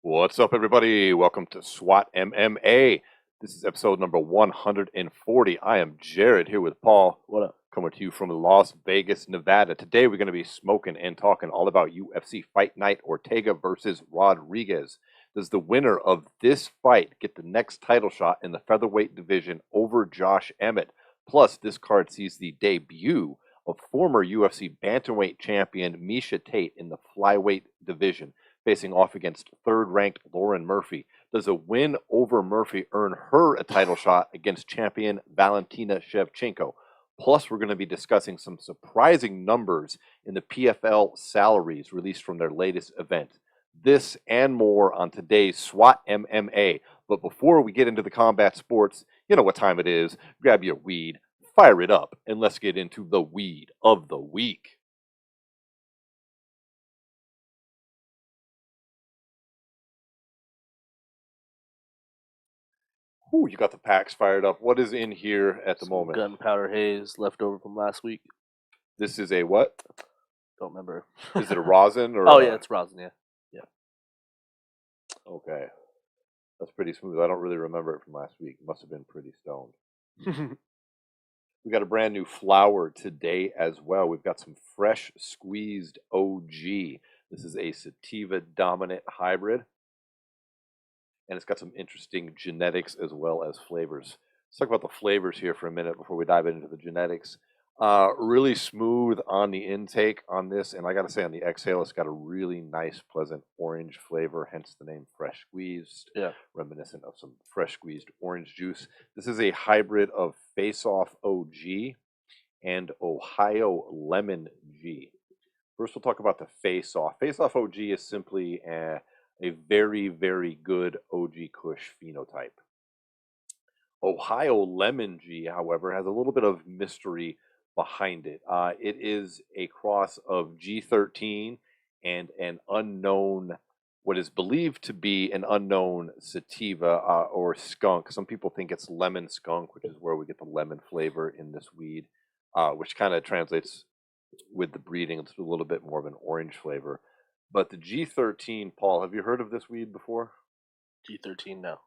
What's up, everybody? Welcome to SWAT MMA. This is episode number 140. I am Jarrod here with Paul. What up? Coming to you from Las Vegas, Nevada. Today we're going to be smoking and talking all about UFC Fight Night Ortega versus Rodríguez. Does the winner of this fight get the next title shot in the featherweight division over Josh Emmett? Plus, this card sees the debut of former UFC bantamweight champion Miesha Tate in the flyweight division, facing off against third-ranked Lauren Murphy. Does a win over Murphy earn her a title shot against champion Valentina Shevchenko? Plus, we're going to be discussing some surprising numbers in the PFL salaries released from their latest event. This and more on today's SWAT MMA. But before we get into the combat sports, you know what time it is. Grab your weed, fire it up, and let's get into the weed of the week. Ooh, you got the packs fired up. What is in here at the moment? Gunpowder haze left over from last week. This is a what? Don't remember. Is it a rosin or? Oh yeah, it's rosin. Yeah. Okay, that's pretty smooth. I don't really remember it from last week. Must have been pretty stoned. We got a brand new flower today as well. We've got some fresh squeezed OG. This is a sativa dominant hybrid, and it's got some interesting genetics as well as flavors. Let's talk about the flavors here for a minute before we dive into the genetics. Really smooth on the intake on this, and I got to say on the exhale, it's got a really nice, pleasant orange flavor, hence the name Fresh Squeezed, reminiscent of some fresh squeezed orange juice. This is a hybrid of Face Off OG and Ohio Lemon G. First, we'll talk about the Face Off. Face Off OG is simply a very, very good OG Kush phenotype. Ohio Lemon G, however, has a little bit of mystery behind it. It is a cross of G13 and an unknown, what is believed to be an unknown sativa or skunk. Some people think it's lemon skunk, which is where we get the lemon flavor in this weed, which kind of translates with the breeding. It's a little bit more of an orange flavor. But the G13, Paul, have you heard of this weed before? G13, no.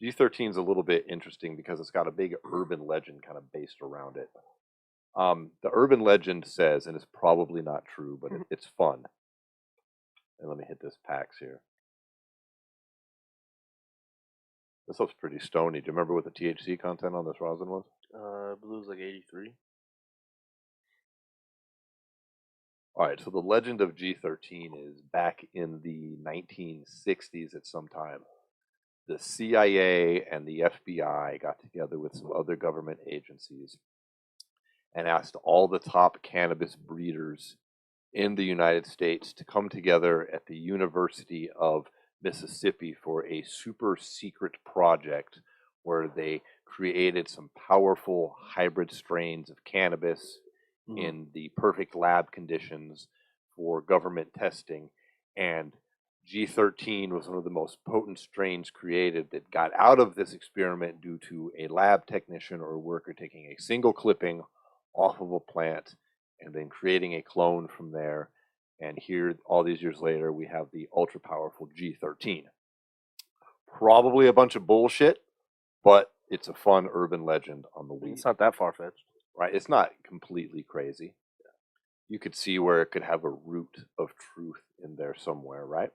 G13 is a little bit interesting because it's got a big urban legend kind of based around it. The urban legend says, and it's probably not true, but it's fun. And let me hit this PAX here. This looks pretty stony. Do you remember what the THC content on this rosin was? I believe it was like 83. All right, so the legend of G13 is back in the 1960s at some time. The CIA and the FBI got together with some other government agencies and asked all the top cannabis breeders in the United States to come together at the University of Mississippi for a super secret project where they created some powerful hybrid strains of cannabis in the perfect lab conditions for government testing. And G13 was one of the most potent strains created that got out of this experiment due to a lab technician or worker taking a single clipping off of a plant and then creating a clone from there. And here, all these years later, we have the ultra powerful G13. Probably a bunch of bullshit, but it's a fun urban legend on the weed. It's not that far-fetched. Right? It's not completely crazy. You could see where it could have a root of truth in there somewhere, right?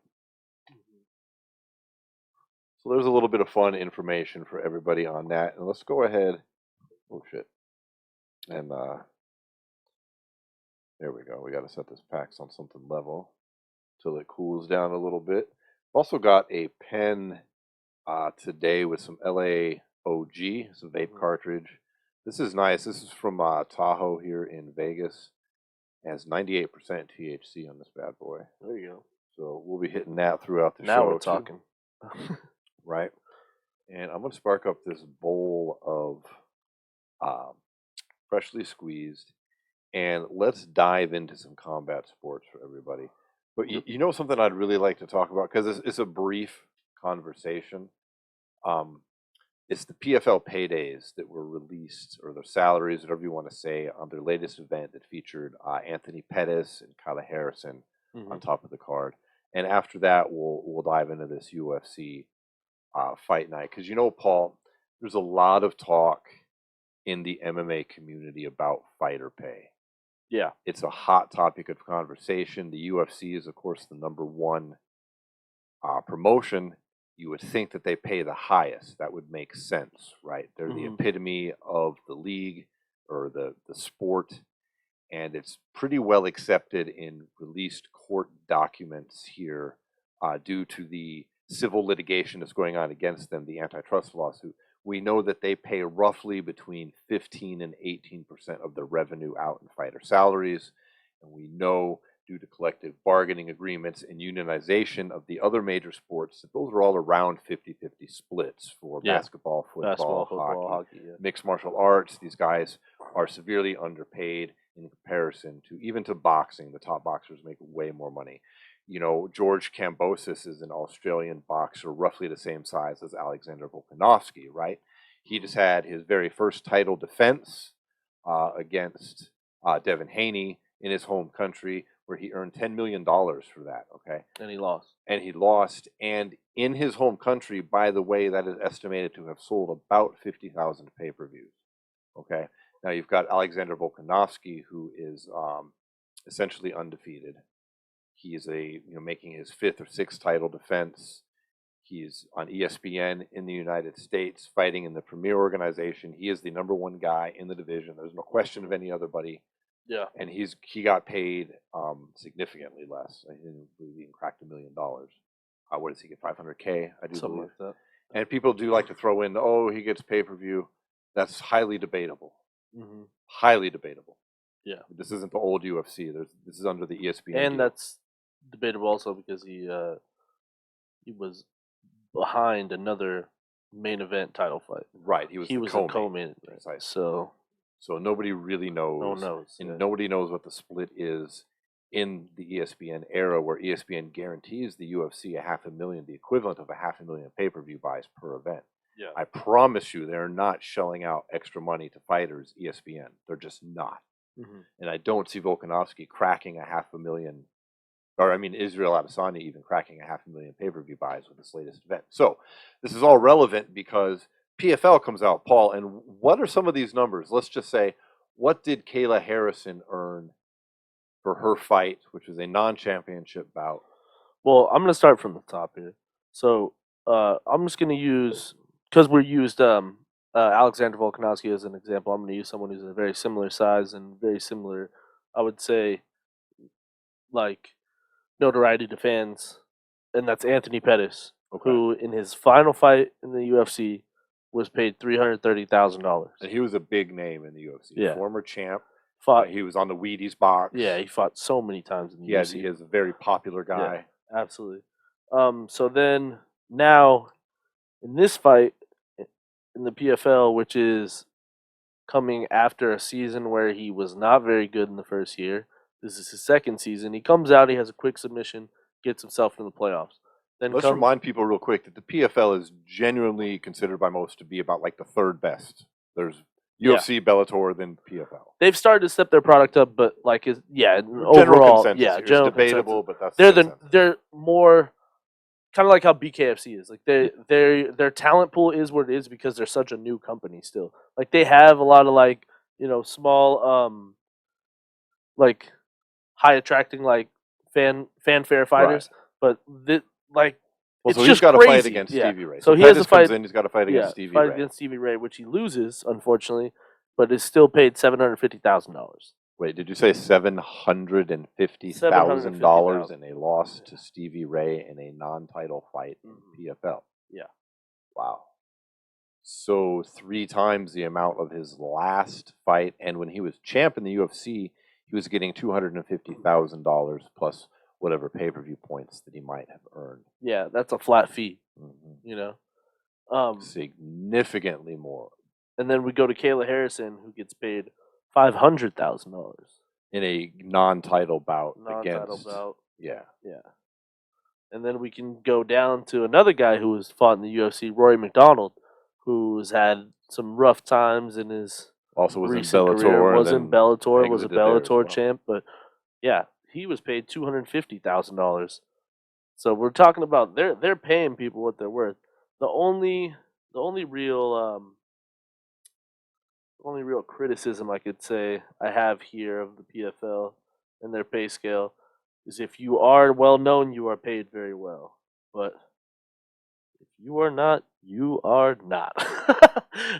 So there's a little bit of fun information for everybody on that. And let's go ahead. Oh, shit. And there we go. We got to set this PAX on something level till it cools down a little bit. Also got a pen today with some LA OG. It's a vape cartridge. This is nice. This is from Tahoe here in Vegas. It has 98% THC on this bad boy. There you go. So we'll be hitting that throughout the show. Now we're talking. Right. And I'm going to spark up this bowl of freshly squeezed. And let's dive into some combat sports for everybody. But you know something I'd really like to talk about, because it's a brief conversation. It's the PFL paydays that were released, or their salaries, whatever you want to say, on their latest event that featured Anthony Pettis and Kyle Harrison on top of the card. And after that, we'll dive into this UFC fight night, because Paul, there's a lot of talk in the MMA community about fighter pay. Yeah, it's a hot topic of conversation. The UFC is, of course, the number one promotion. You would think that they pay the highest. That would make sense, right? They're the epitome of the league or the sport, and it's pretty well accepted in released court documents here due to the civil litigation that's going on against them, the antitrust lawsuit. We know that they pay roughly between 15 and 18% of their revenue out in fighter salaries. And we know, due to collective bargaining agreements and unionization of the other major sports, that those are all around 50-50 splits for basketball, football, hockey, mixed martial arts. These guys are severely underpaid in comparison to even to boxing. The top boxers make way more money. George Kambosos is an Australian boxer, roughly the same size as Alexander Volkanovski, right? He just had his very first title defense against Devin Haney in his home country, where he earned $10 million for that, okay? And he lost. And in his home country, by the way, that is estimated to have sold about 50,000 pay-per-views, okay? Now you've got Alexander Volkanovski, who is essentially undefeated. He's making his 5th or 6th title defense. He's on ESPN in the United States, fighting in the premier organization. He is the number one guy in the division. There's no question of any other buddy. Yeah. And he got paid significantly less. I didn't believe he even cracked $1 million. What does he get? $500K? I do Something believe like that. And people do like to throw in, he gets pay-per-view. That's highly debatable. Highly debatable. Yeah. This isn't the old UFC. This is under the ESPN. And that's debatable also because he was behind another main event title fight. Right. He was a co-main. Right. So nobody really knows. No one knows. And nobody knows what the split is in the ESPN era, where ESPN guarantees the UFC $500,000, the equivalent of $500,000 pay-per-view buys per event. Yeah. I promise you, they're not shelling out extra money to fighters, ESPN. They're just not. And I don't see Volkanovski cracking $500,000, Israel Adesanya even cracking $500,000 pay-per-view buys with this latest event. So this is all relevant because PFL comes out, Paul, and what are some of these numbers? Let's just say, what did Kayla Harrison earn for her fight, which was a non-championship bout? Well, I'm going to start from the top here. So I'm just going to use, because we used Alexander Volkanovski as an example, I'm going to use someone who's a very similar size and very similar, I would say, like, notoriety to fans, and that's Anthony Pettis, who in his final fight in the UFC was paid $330,000. And he was a big name in the UFC. Yeah. Former champ. Fought. He was on the Wheaties box. Yeah, he fought so many times in the UFC. He is a very popular guy. Yeah, absolutely. So then now in this fight in the PFL, which is coming after a season where he was not very good in the first year, this is his second season. He comes out, he has a quick submission, gets himself in the playoffs. Then let's remind people real quick that the PFL is genuinely considered by most to be about like the third best. There's UFC, Bellator, then PFL. They've started to step their product up, but general overall, consensus. General it's debatable, consensus. But that's they're more kind of like how BKFC is. Like their talent pool is what it is because they're such a new company still. Like they have a lot of small like high attracting fanfare fighters, but it's so just he's got to crazy. fight against Stevie Ray. So he has to fight. He's got to fight against Stevie Ray. Against Stevie Ray, which he loses, unfortunately, but is still paid $750,000. Wait, did you say $750,000 in a loss to Stevie Ray in a non-title fight in PFL? Yeah. Wow. So 3 times the amount of his last fight, and when he was champ in the UFC, he was getting $250,000 plus whatever pay-per-view points that he might have earned. Yeah, that's a flat fee. Significantly more. And then we go to Kayla Harrison, who gets paid $500,000 in a non-title bout. Yeah. And then we can go down to another guy who has fought in the UFC, Rory McDonald, who's had some rough times in his Also was in recent career. Bellator. Was in Bellator. Was a exited there as Bellator well. champ, but yeah, he was paid $250,000. So we're talking about they're paying people what they're worth. The only real criticism I could say I have here of the PFL and their pay scale is if you are well known, you are paid very well. But if you are not, you are not.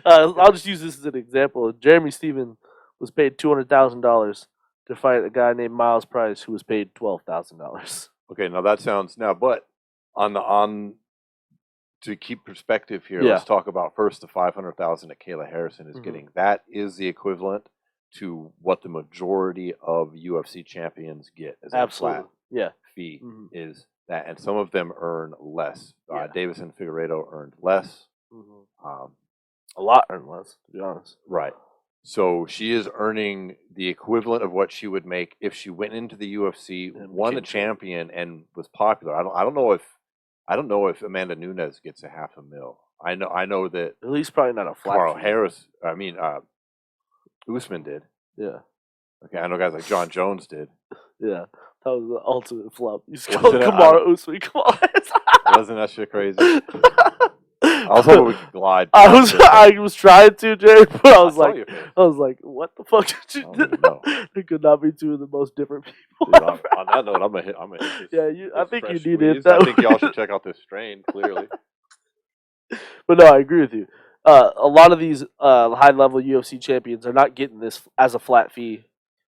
I'll just use this as an example. Jeremy Stevens was paid $200,000 to fight a guy named Miles Price, who was paid $12,000. Okay, now that sounds but on to keep perspective here, Yeah. let's talk about first the $500,000 that Kayla Harrison is getting. That is the equivalent to what the majority of UFC champions get as a flat fee. Is that, and some of them earn less. Davis and Figueiredo earned less. A lot earned less, to be honest. Right. So she is earning the equivalent of what she would make if she went into the UFC, and won a champion, and was popular. I don't know if Amanda Nunes gets a $500,000. I know that at least probably not a flat. Carl Harris. Usman did. Yeah. Okay, I know guys like John Jones did. Yeah, that was the ultimate flop. You just called Kamaru Usman. Come on. Wasn't that shit crazy? I was hoping we could glide. I was trying to, Jerry, but I was like, what the fuck did you do? There could not be two of the most different people. Dude, on that note, I'm gonna hit. Yeah, I think you need it. I think y'all should check out this strain. Clearly, but no, I agree with you. A lot of these high-level UFC champions are not getting this as a flat fee.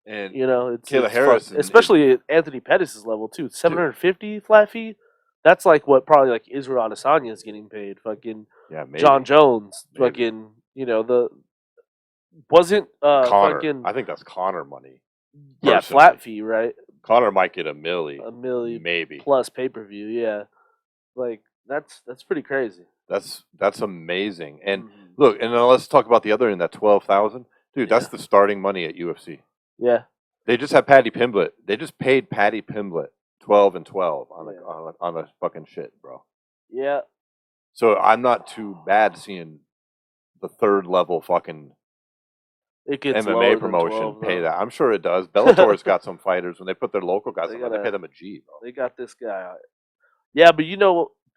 And it's Kayla Harris, especially at Anthony Pettis' level too. $750 flat fee. That's like what probably like Israel Adesanya is getting paid. Fucking John Jones. Fucking wasn't Connor. I think that's Connor money. Yeah, flat fee, right? Connor might get $1 million. $1 million maybe plus pay-per-view. Yeah, like that's pretty crazy. That's amazing. And look, and now let's talk about the other end. That 12,000, dude. That's the starting money at UFC. Yeah, they just have Paddy Pimblett. They just paid Paddy Pimblett 12 and 12 on a fucking shit, bro. Yeah. So I'm not too bad seeing the third level fucking MMA promotion pay that. I'm sure it does. Bellator's got some fighters when they put their local guys on, they pay them a G, bro. They got this guy. Yeah, but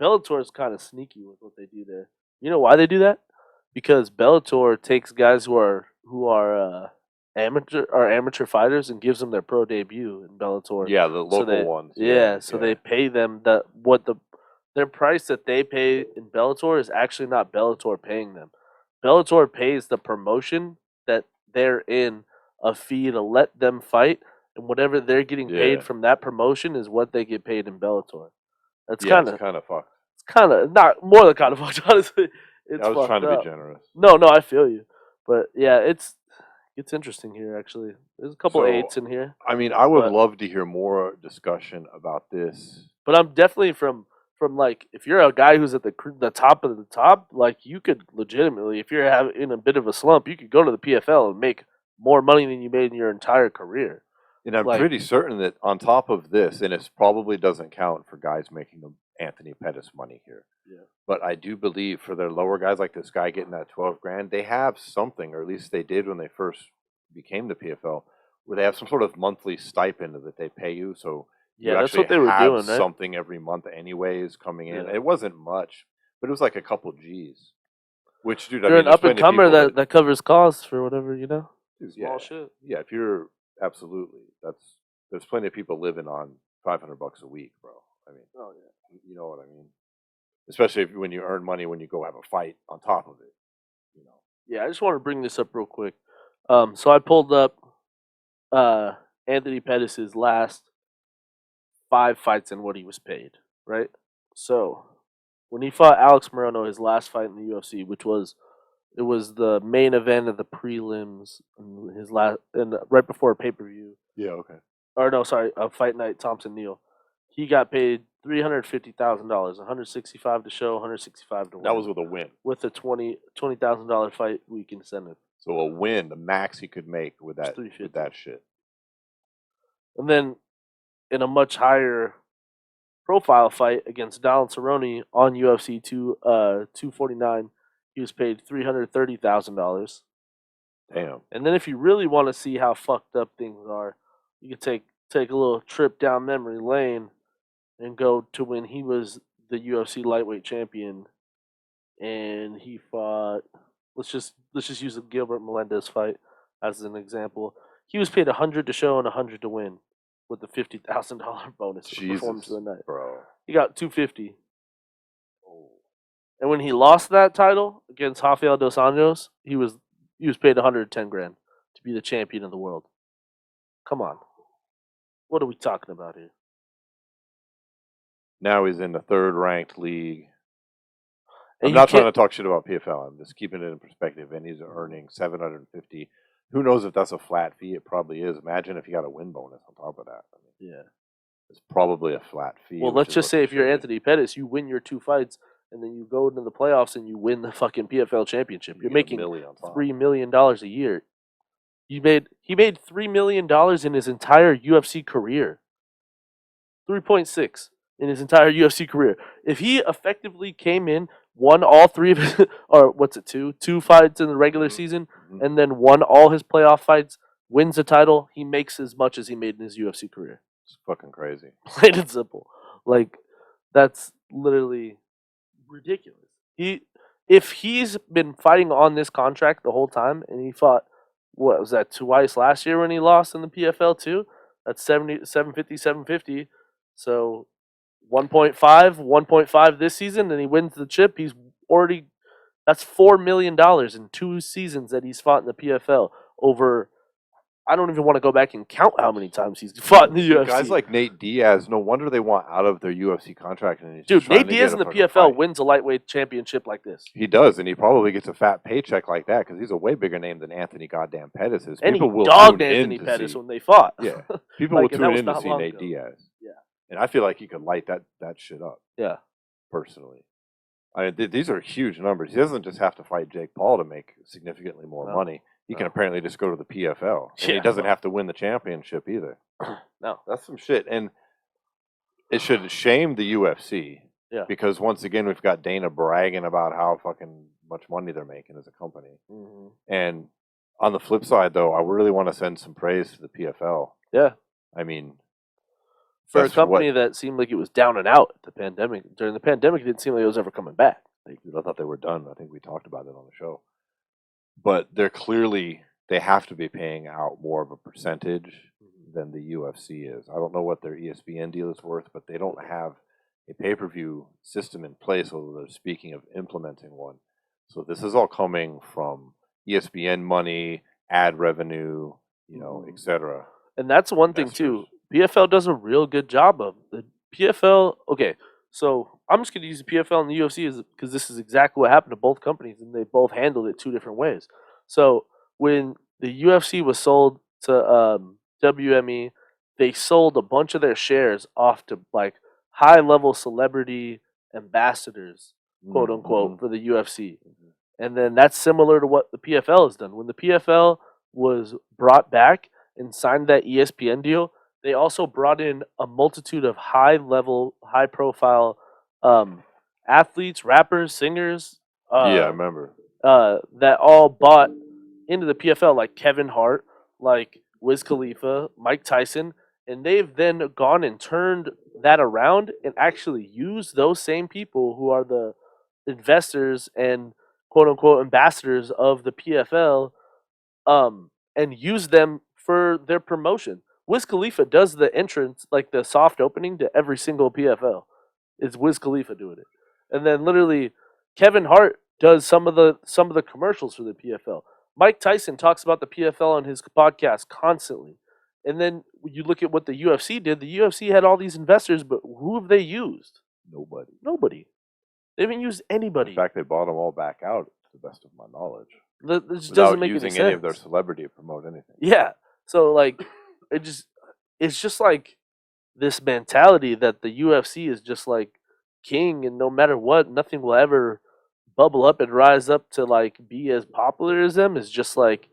Bellator is kind of sneaky with what they do there. You know why they do that? Because Bellator takes guys who are amateur fighters and gives them their pro debut in Bellator. Yeah, the local ones. So they pay them their price that they pay in Bellator is actually not Bellator paying them. Bellator pays the promotion that they're in a fee to let them fight, and whatever they're getting paid from that promotion is what they get paid in Bellator. That's kind of fucked. It's kind of not more than kind of fucked. Honestly, I was trying to be generous. No, I feel you, but yeah, it's interesting here. Actually, there's a couple eights in here. I mean, I would love to hear more discussion about this. But I'm definitely from like, if you're a guy who's at the top of the top, like, you could legitimately, if you're in a bit of a slump, you could go to the PFL and make more money than you made in your entire career. And I'm pretty certain that on top of this, and it probably doesn't count for guys making the Anthony Pettis money here. Yeah. But I do believe for their lower guys, like this guy getting that 12 grand, they have something, or at least they did when they first became the PFL, where they have some sort of monthly stipend that they pay you. So that's what they were doing, right? Something every month anyways coming in. It wasn't much, but it was like a couple G's. Which, dude, you're an up-and-comer that covers costs for whatever, small shit. Yeah, if you're absolutely, there's plenty of people living on $500 a week, bro. I mean, you know what I mean? Especially when you earn money when you go have a fight on top of it, Yeah, I just want to bring this up real quick. So I pulled up Anthony Pettis' last 5 fights and what he was paid, right? So when he fought Alex Morono, his last fight in the UFC, it was the main event of the prelims, and right before a pay-per-view. Yeah, okay. Or no, sorry, a fight night, Thompson Neal. He got paid $350,000, $165 to show, $165 to win. That was with a win. With a $20,000 fight week incentive. So a win, the max he could make with that shit. And then in a much higher profile fight against Donald Cerrone on UFC 249, he was paid $330,000. Damn. And then if you really want to see how fucked up things are, you can take a little trip down memory lane and go to when he was the UFC lightweight champion, and he fought. Let's just use the Gilbert Melendez fight as an example. He was paid 100 to show and 100 to win, with the $50,000 bonus for performance of the night. Bro. He got 250. And when he lost that title against Rafael dos Anjos, he was paid 110 grand to be the champion of the world. Come on. What are we talking about here? Now he's in the third ranked league. And I'm not trying to talk shit about PFL. I'm just keeping it in perspective. And he's earning $750. Who knows if that's a flat fee? It probably is. Imagine if you got a win bonus on top of that. I mean, yeah. It's probably a flat fee. Well, let's just say if you're Anthony Pettis, you win your 2 fights, and then you go into the playoffs and you win the fucking PFL championship. You're making $3 million a year. He made $3 million in his entire UFC career. 3.6 in his entire UFC career. If he effectively came in, won all 3 of his, or what's it, 2 fights in the regular season, and then won all his playoff fights, wins the title, he makes as much as he made in his UFC career. It's fucking crazy. Plain and simple. Like, that's literally ridiculous. If he's been fighting on this contract the whole time, and he fought, what was that, twice last year when he lost in the PFL too? That's 750. So 1.5 this season, and he wins the chip. That's $4 million in 2 seasons that he's fought in the PFL over. I don't even want to go back and count how many times he's fought in the UFC. Guys like Nate Diaz, no wonder they want out of their UFC contract. And dude, Nate Diaz in the PFL wins a lightweight championship like this. He does, and he probably gets a fat paycheck like that because he's a way bigger name than Anthony goddamn Pettis is. And people he dogged Anthony Pettis when they fought. Yeah, people will tune in to see Nate Diaz. Yeah, and I feel like he could light that shit up. Yeah, personally. I mean, these are huge numbers. He doesn't just have to fight Jake Paul to make significantly more money. He can apparently just go to the PFL. And he doesn't have to win the championship either. No. That's some shit. And it should shame the UFC. Yeah. Because once again, we've got Dana bragging about how fucking much money they're making as a company. Mm-hmm. And on the flip side, though, I really want to send some praise to the PFL. Yeah. I mean, for a company that seemed like it was down and out at the pandemic. During the pandemic, it didn't seem like it was ever coming back. I thought they were done. I think we talked about it on the show. But they have to be paying out more of a percentage than the UFC is. I don't know what their ESPN deal is worth, but they don't have a pay-per-view system in place, although they're speaking of implementing one. So this is all coming from ESPN money, ad revenue, etc. And that's one thing too. PFL does a real good job of the PFL. Okay, so I'm just going to use the PFL and the UFC because this is exactly what happened to both companies, and they both handled it 2 different ways. So when the UFC was sold to WME, they sold a bunch of their shares off to like high-level celebrity ambassadors, quote unquote, for the UFC. And then that's similar to what the PFL has done. When the PFL was brought back and signed that ESPN deal, they also brought in a multitude of high-level, high-profile athletes, rappers, singers. Yeah, I remember. That all bought into the PFL, like Kevin Hart, like Wiz Khalifa, Mike Tyson, and they've then gone and turned that around and actually used those same people who are the investors and quote-unquote ambassadors of the PFL and use them for their promotion. Wiz Khalifa does the entrance, like the soft opening to every single PFL. It's Wiz Khalifa doing it. And then literally Kevin Hart does some of the commercials for the PFL. Mike Tyson talks about the PFL on his podcast constantly. And then you look at what the UFC did. The UFC had all these investors, but who have they used? Nobody. They haven't used anybody. In fact, they bought them all back out, to the best of my knowledge. This doesn't make any sense. Without using any of their celebrity to promote anything. Yeah. So, like, it's just like this mentality that the UFC is just like king, and no matter what, nothing will ever bubble up and rise up to like be as popular as them. Is just like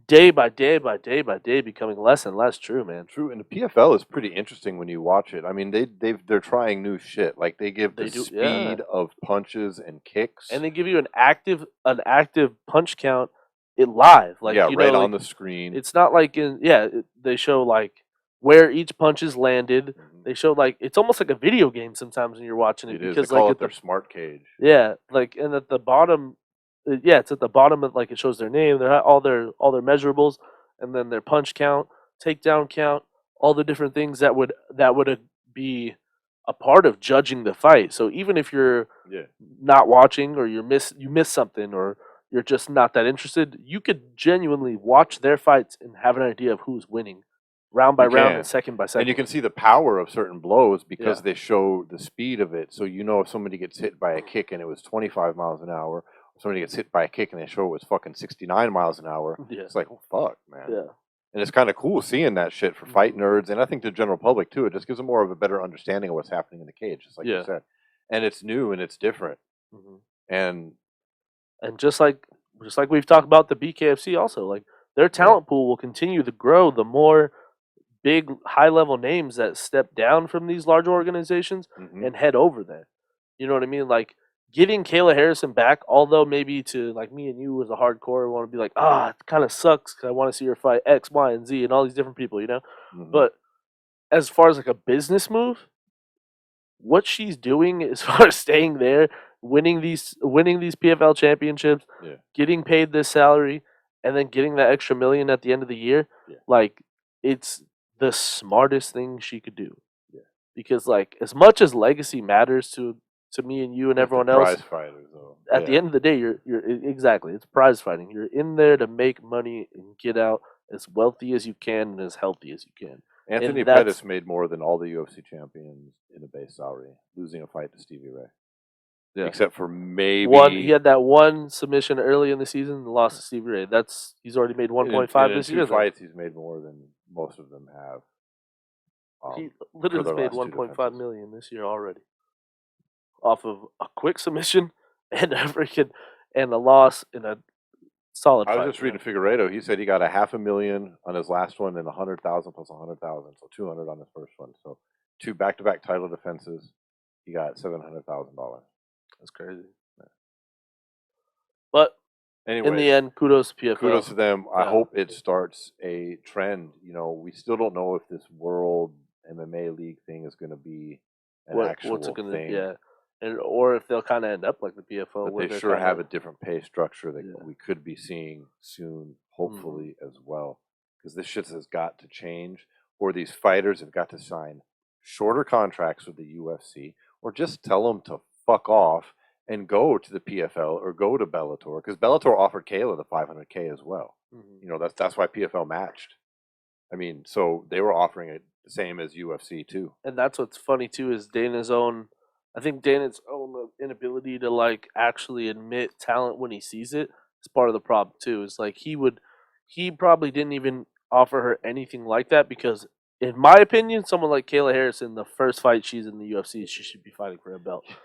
day by day by day by day becoming less and less true, man. True, and the PFL is pretty interesting when you watch it. I mean, they're trying new shit. Like they give They the do, yeah. speed of punches and kicks. And they give you an active punch count in live, like Yeah, you right know, on like the screen. it's not like they show like where each punch is landed. Mhm. They show like it's almost like a video game sometimes when you're watching it It is. They because like call it at their the smart cage. yeah, like and at the bottom, it's at the bottom of like it shows their name, all their measurables, and then their punch count, takedown count, all the different things that would be a part of judging the fight. So even if you're Yeah. not watching or you miss something or you're just not that interested, you could genuinely watch their fights and have an idea of who's winning, round by You round can. and second by second. And you can see the power of certain blows because Yeah. they show the speed of it. So you know if somebody gets hit by a kick and it was 25 miles an hour, or somebody gets hit by a kick and they show it was fucking 69 miles an hour. Yeah. It's like, oh fuck, man. Yeah. And it's kind of cool seeing that shit for fight nerds, and I think the general public too. It just gives them more of a better understanding of what's happening in the cage, just like you Yeah. said. And it's new and it's different. hmm And And just like we've talked about the BKFC also, like their talent pool will continue to grow the more big high level names that step down from these larger organizations mhm. and head over there. You know what I mean? Like getting Kayla Harrison back, although maybe to like me and you as a hardcore want to be like, it kind of sucks because I want to see her fight X, Y, and Z and all these different people, you know? Mhm. But as far as like a business move, what she's doing as far as staying there, winning these PFL championships, Yeah. getting paid this salary, and then getting that extra million at the end of the year, Yeah. like it's the smartest thing she could do. Yeah. Because like as much as legacy matters to me and you and Like everyone the else, prize fighters, though. at the end of the day, exactly, it's prize fighting. You're in there to make money and get out as wealthy as you can and as healthy as you can. Anthony And that's Pettis made more than all the UFC champions in a base salary, losing a fight to Stevie Ray. yeah. Except for maybe He had that one submission early in the season and lost to Stevie Ray. He's already made 1.5 in this 2 year. fights, he's made more than most of them have. He For literally their made last 2 1.5 defenses. million this year already, off of a quick submission and a loss in a solid I fight. was just reading Figueiredo. He said he got a $500,000 on his last one and 100,000 plus 100,000, so 200 on his first one. So 2 back-to-back title defenses. He got $700,000. That's crazy. But Anyway, in the end, kudos to PFL. kudos to them. I Yeah. hope it starts a trend. You know, we still don't know if this World MMA League thing is going to be an actual what's it gonna thing. yeah, or if they'll kind of end up like the PFL, But where they they're sure have a kinda- different pay structure that Yeah. we could be seeing soon, hopefully, as well. Because this shit has got to change, or these fighters have got to sign shorter contracts with the UFC, or just tell them to fuck off and go to the PFL or go to Bellator. Because Bellator offered Kayla the 500K as well. Mhm. You know, that's why PFL matched. I mean, so they were offering it the same as UFC too. And that's what's funny too is Dana's own. I think Dana's own inability to like actually admit talent when he sees it is part of the problem too. Is like he probably didn't even offer her anything like that because, in my opinion, someone like Kayla Harrison, the first fight she's in the UFC, she should be fighting for a belt. In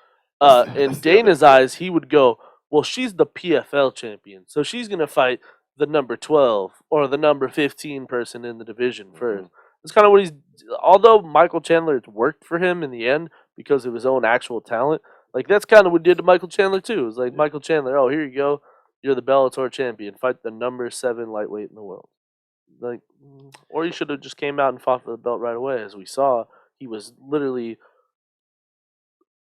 That's the other Dana's shit. eyes, he would go, well, she's the PFL champion, so she's gonna fight the number 12 or the number 15 person in the division first. That's kind of what he's. Although Michael Chandler it's worked for him in the end because of his own actual talent, like that's kind of what did to Michael Chandler too. It was like Yeah. Michael Chandler, oh here you go, you're the Bellator champion, fight the number 7 lightweight in the world. Like, or he should have just came out and fought for the belt right away. As we saw, he was literally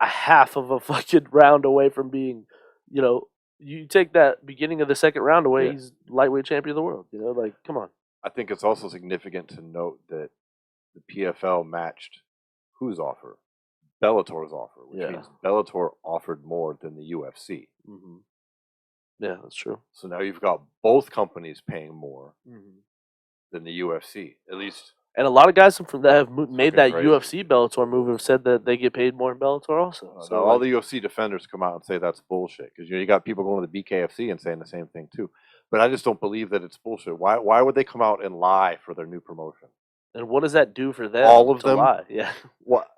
a half of a fucking round away from being, you know, you take that beginning of the second round away, Yeah. he's lightweight champion of the world. You know, like come on. I think it's also significant to note that the PFL matched whose offer? Bellator's offer, which Yeah. means Bellator offered more than the UFC. Mm-hmm. Yeah, that's true. So now you've got both companies paying more Mm-hmm. than the UFC. At least, And a lot of guys from that have made fucking that crazy. UFC Bellator move have said that they get paid more in Bellator also. so So all like, the UFC defenders come out and say that's bullshit because you got people going to the BKFC and saying the same thing too. But I just don't believe that it's bullshit. Why would they come out and lie for their new promotion? and what does that do for them? All of to them? lie? Yeah. What?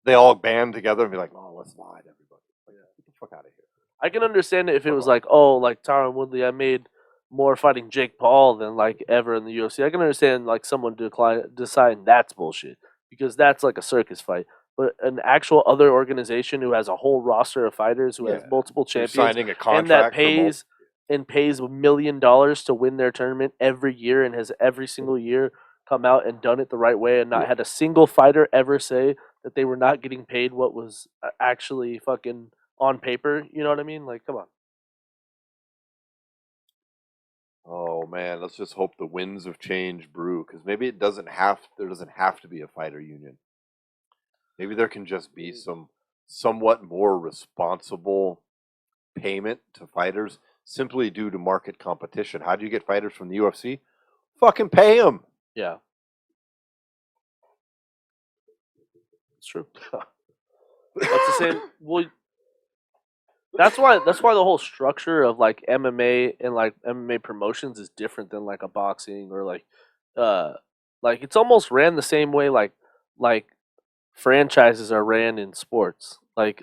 They all band together and be like, "Oh, let's lie to everybody." Like, get the fuck out of here. I can understand it if it was like, oh, like Tyron Woodley, I made more fighting Jake Paul than like ever in the UFC. I can understand like someone deciding that's bullshit because that's like a circus fight. But an actual other organization who has a whole roster of fighters who has multiple They're champions signing a and that contract pays $1 million to win their tournament every year and has every single year come out and done it the right way and not had a single fighter ever say that they were not getting paid what was actually fucking on paper. You know what I mean? Like, come on. Oh man, let's just hope the winds of change brew, because maybe there doesn't have to be a fighter union. Maybe there can just be some somewhat more responsible payment to fighters simply due to market competition. How do you get fighters from the UFC? Fucking pay them. Yeah. It's true. That's the same. Well, that's why the whole structure of like MMA and like MMA promotions is different than like a boxing or like it's almost ran the same way like franchises are ran in sports. Like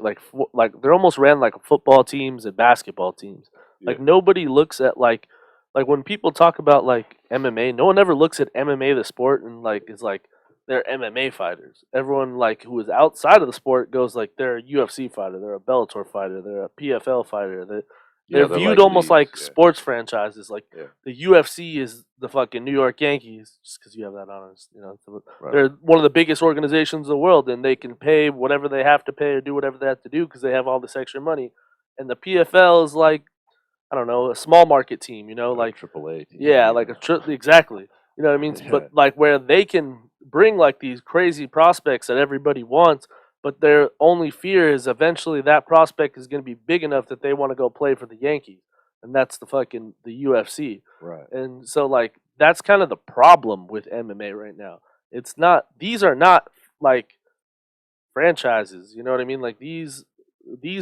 they're almost ran like football teams and basketball teams. Like nobody looks at like when people talk about like MMA, no one ever looks at MMA the sport and like is like they're MMA fighters. Everyone like who is outside of the sport goes like they're a UFC fighter, they're a Bellator fighter, they're a PFL fighter. They're viewed like almost leagues, like sports franchises. Like the UFC is the fucking New York Yankees, just because you have that on us. You know, they're one of the biggest organizations in the world, and they can pay whatever they have to pay or do whatever they have to do because they have all this extra money. And the PFL is like, I don't know, a small market team. You know, like AAA team. Yeah, like exactly. You know what I mean? But like where they can bring like these crazy prospects that everybody wants, but their only fear is eventually that prospect is going to be big enough that they want to go play for the Yankees, and that's the UFC. Right. And so like that's kind of the problem with MMA right now. It's not; these are not like franchises. You know what I mean? Like these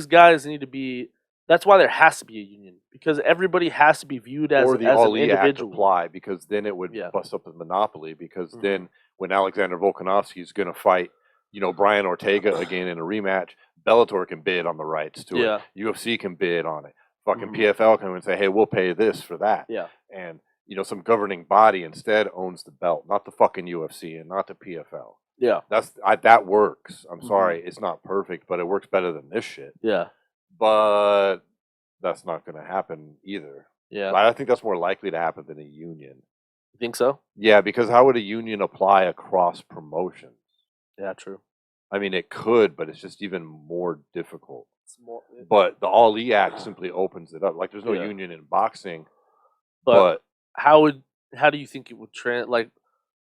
guys need to be. That's why there has to be a union because everybody has to be viewed as or the as an Ali Act individual. apply, because then it would bust up the monopoly. Because then when Alexander Volkanovski is going to fight, Brian Ortega again in a rematch, Bellator can bid on the rights to it. UFC can bid on it. Fucking PFL can come and say, hey, we'll pay this for that. Yeah. And some governing body instead owns the belt, not the fucking UFC and not the PFL. Yeah. That works. I'm sorry, it's not perfect, but it works better than this shit. Yeah. But that's not going to happen either. Yeah. I think that's more likely to happen than a union. You think so? Yeah, because how would a union apply across promotions? Yeah, true. I mean, it could, but it's just even more difficult. But the Ali Act simply opens it up. Like, there's no union in boxing. But how do you think it would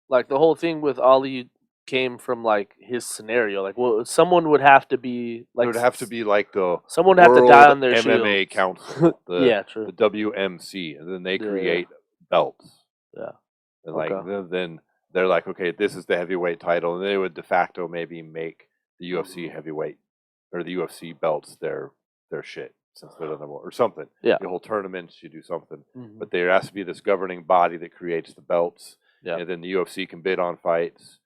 like the whole thing with Ali came from like his scenario? Like, well, someone would have to be like it would have to be like the someone would have to die on their MMA shield. Council, true. the WMC, and then they create belts. Yeah, and like then they're like, okay, this is the heavyweight title, and they would de facto maybe make the UFC heavyweight or the UFC belts their shit, since they're the number one or something. Yeah, the whole tournaments you do something, but there has to be this governing body that creates the belts. Yeah, and then the UFC can bid on fights,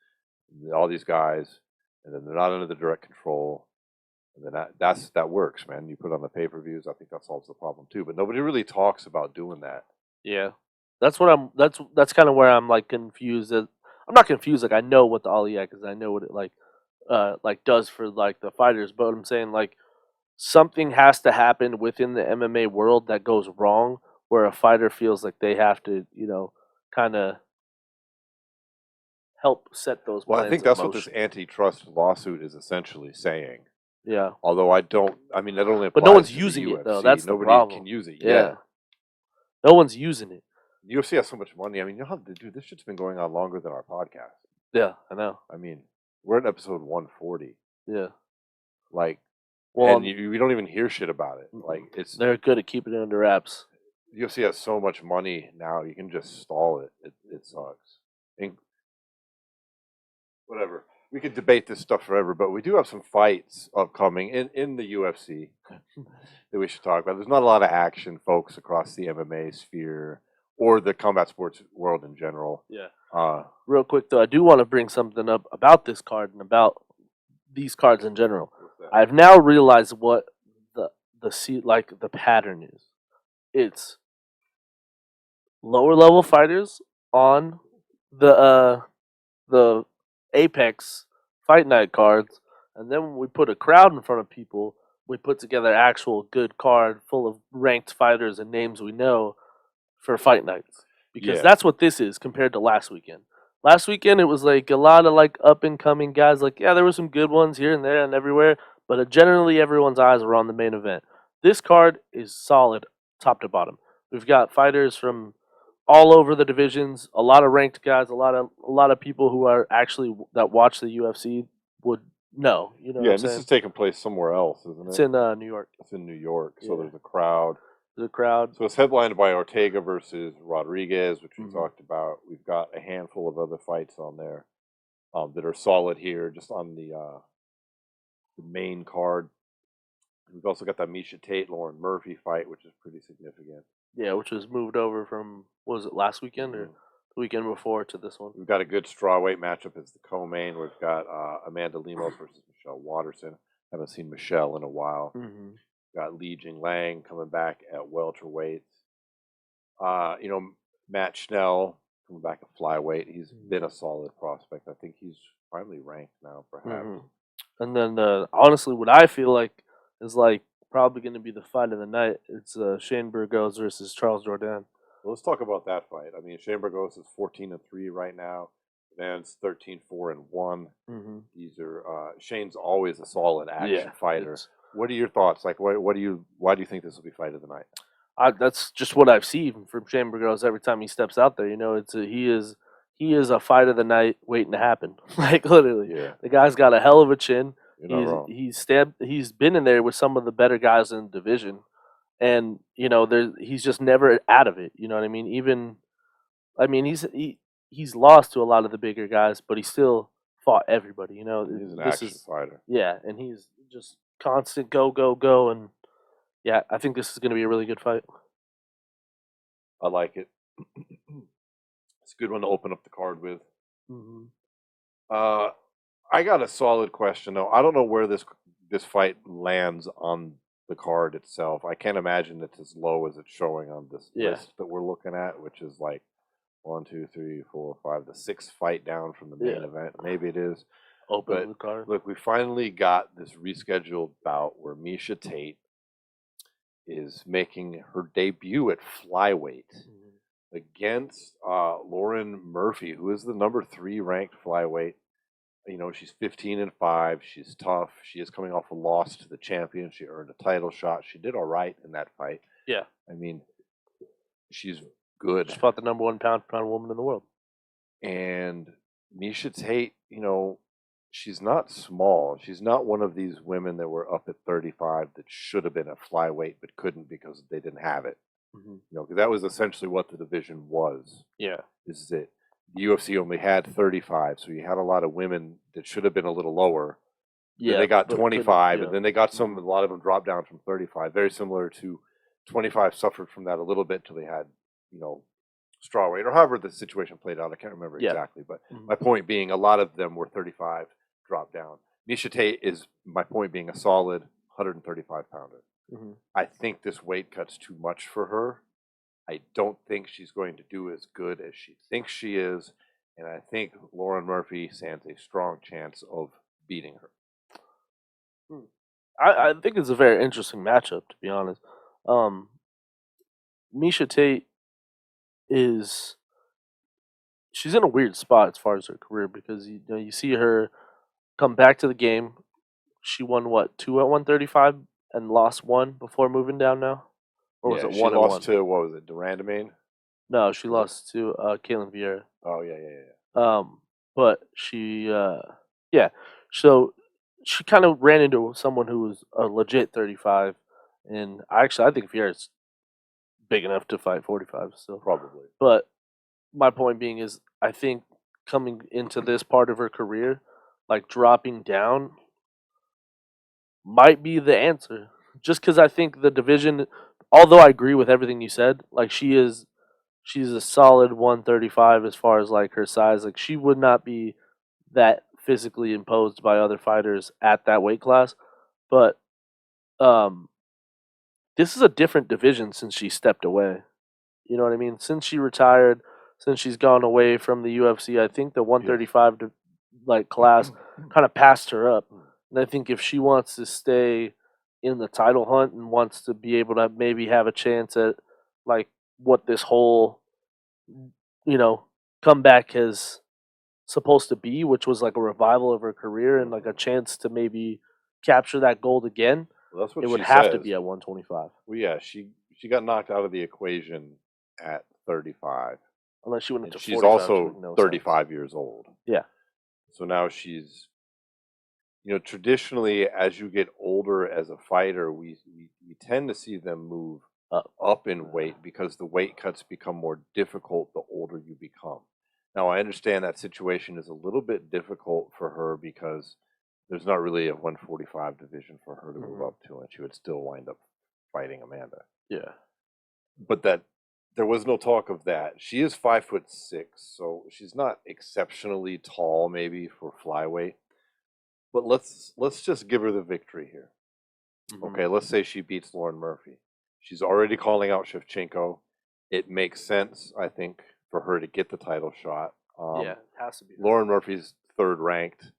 all these guys, and then they're not under the direct control. And then that works, man. You put on the pay-per-views. I think that solves the problem too. But nobody really talks about doing that. Yeah, that's what that's kind of where I'm like confused. I'm not confused. Like I know what the Ali Act is. I know what it like does for like the fighters. But I'm saying like something has to happen within the MMA world that goes wrong, where a fighter feels like they have to, kind of help set those. Well, I think that's what this antitrust lawsuit is essentially saying. Yeah. Although I mean, that only applies but no one's to using the it though. UFC. That's Nobody the problem. can use it. Yeah. No one's using it. The UFC has so much money. I mean, dude, this shit's been going on longer than our podcast. Yeah, I know. I mean, we're at episode 140. Yeah. Like, and we don't even hear shit about it. Like, they're good at keeping it under wraps. The UFC has so much money now, you can just stall it. It sucks. Whatever. We could debate this stuff forever, but we do have some fights upcoming in the UFC that we should talk about. There's not a lot of action, folks, across the MMA sphere or the combat sports world in general. Yeah. Real quick though, I do want to bring something up about this card and about these cards in general. I've now realized what the pattern is. It's lower level fighters on the Apex Fight Night cards, and then when we put a crowd in front of people, we put together actual good card full of ranked fighters and names we know for Fight Nights, because Yeah. that's what this is compared to last weekend. Last weekend it was like a lot of like up and coming guys. Like, yeah, there were some good ones here and there and everywhere, but generally everyone's eyes were on the main event. This card is solid top to bottom. We've got fighters from all over the divisions, a lot of ranked guys, a lot of people who are actually that watch the UFC would know. You know what Yeah, I'm and this saying? is taking place somewhere else, isn't It's it? in New York. It's in New York, so Yeah. there's a crowd. The crowd. So it's headlined by Ortega versus Rodríguez, which we Mhm. talked about. We've got a handful of other fights on there that are solid here, just on the main card. We've also got that Miesha Tate, Lauren Murphy fight, which is pretty significant. Yeah, which was moved over from, what was it, last weekend or Mhm. the weekend before to this one? We've got a good strawweight matchup as the co-main. We've got Amanda Lemos versus Michelle Watterson. Haven't seen Michelle in a while. Mm-hmm. Got Li Jinglang coming back at welterweight. Matt Schnell coming back at flyweight. He's been a solid prospect. I think he's finally ranked now, perhaps. Mm-hmm. And then, honestly, what I feel like is like probably going to be the fight of the night. It's Shane Burgos versus Charles Jourdain. Well, let's talk about that fight. I mean, Shane Burgos is 14-3 right now. Van's 13-4-1. Mm-hmm. These are Shane's always a solid action fighter. What are your thoughts? Like, why do you think this will be fight of the night? That's just what I've seen from Shane Burgos every time he steps out there. You know, he is a fight of the night waiting to happen. Like, literally, Yeah, the guy's got a hell of a chin. you're not wrong. He's been in there with some of the better guys in the division, and he's just never out of it. You know what I mean? He's lost to a lot of the bigger guys, but he still fought everybody. You know, He's an action fighter. Yeah, and he's just constant go go go, and yeah, I think this is going to be a really good fight. I like it. It's a good one to open up the card with. Mm-hmm. I got a solid question though. I don't know where this fight lands on the card itself. I can't imagine it's as low as it's showing on this list that we're looking at, which is like 1, 2, 3, 4, 5, the 6th fight down from the main event. Maybe it is. Open the card. Look, we finally got this rescheduled bout where Miesha Tate is making her debut at flyweight against Lauren Murphy, who is the number 3 ranked flyweight. She's 15-5. She's tough. She is coming off a loss to the champion. She earned a title shot. She did all right in that fight. Yeah. I mean, she's good. She fought the number 1 pound-for-pound woman in the world. And Miesha Tate, she's not small. She's not one of these women that were up at 35 that should have been a flyweight but couldn't because they didn't have it. Mm-hmm. Because that was essentially what the division was. Yeah. This is it. The UFC only had 35, so you had a lot of women that should have been a little lower. Yeah. Then they got 25, and then they got a lot of them dropped down from 35. Very similar to 25 suffered from that a little bit till they had, strawweight, or however the situation played out. I can't remember exactly, but my point being, a lot of them were 35, dropped down. Miesha Tate is, my point being, a solid 135 pounder. Mm-hmm. I think this weight cut's too much for her. I don't think she's going to do as good as she thinks she is, and I think Lauren Murphy stands a strong chance of beating her. I think it's a very interesting matchup, to be honest. Miesha Tate she's in a weird spot as far as her career, because you see her come back to the game. She won 2 at 135 and lost 1 before moving down now. Or was it 1 she lost to, what was it, Durandamine? No, she lost to Caitlin Vieira. Oh, yeah. But she, so she kind of ran into someone who was a legit 35, and I think Vieira's big enough to fight 45 still. Probably. But my point being is, I think coming into this part of her career, like dropping down might be the answer. Just because I think the division, although I agree with everything you said, like she's a solid 135 as far as like her size. Like she would not be that physically imposed by other fighters at that weight class. But this is a different division since she stepped away. You know what I mean? Since she retired, since she's gone away from the UFC, I think the 135 class kind of passed her up. And I think if she wants to stay in the title hunt and wants to be able to maybe have a chance at like what this whole comeback is supposed to be, which was like a revival of her career and like a chance to maybe capture that gold again, Well, that's what it would she have to says. be at 125. Well, yeah, she got knocked out of the equation at 35. Unless she went And into she's 45, also which would make no 35 sense. years old. Yeah. So now she's, traditionally as you get older as a fighter, we tend to see them move up in weight because the weight cuts become more difficult the older you become. Now, I understand that situation is a little bit difficult for her because there's not really a 145 division for her to move up to, and she would still wind up fighting Amanda. Yeah. But that there was no talk of that. She is 5'6", so she's not exceptionally tall, maybe for flyweight. But let's just give her the victory here. Okay, let's say she beats Lauren Murphy. She's already calling out Shevchenko. It makes sense, I think, for her to get the title shot. Yeah, it has to be. Lauren Murphy's third ranked,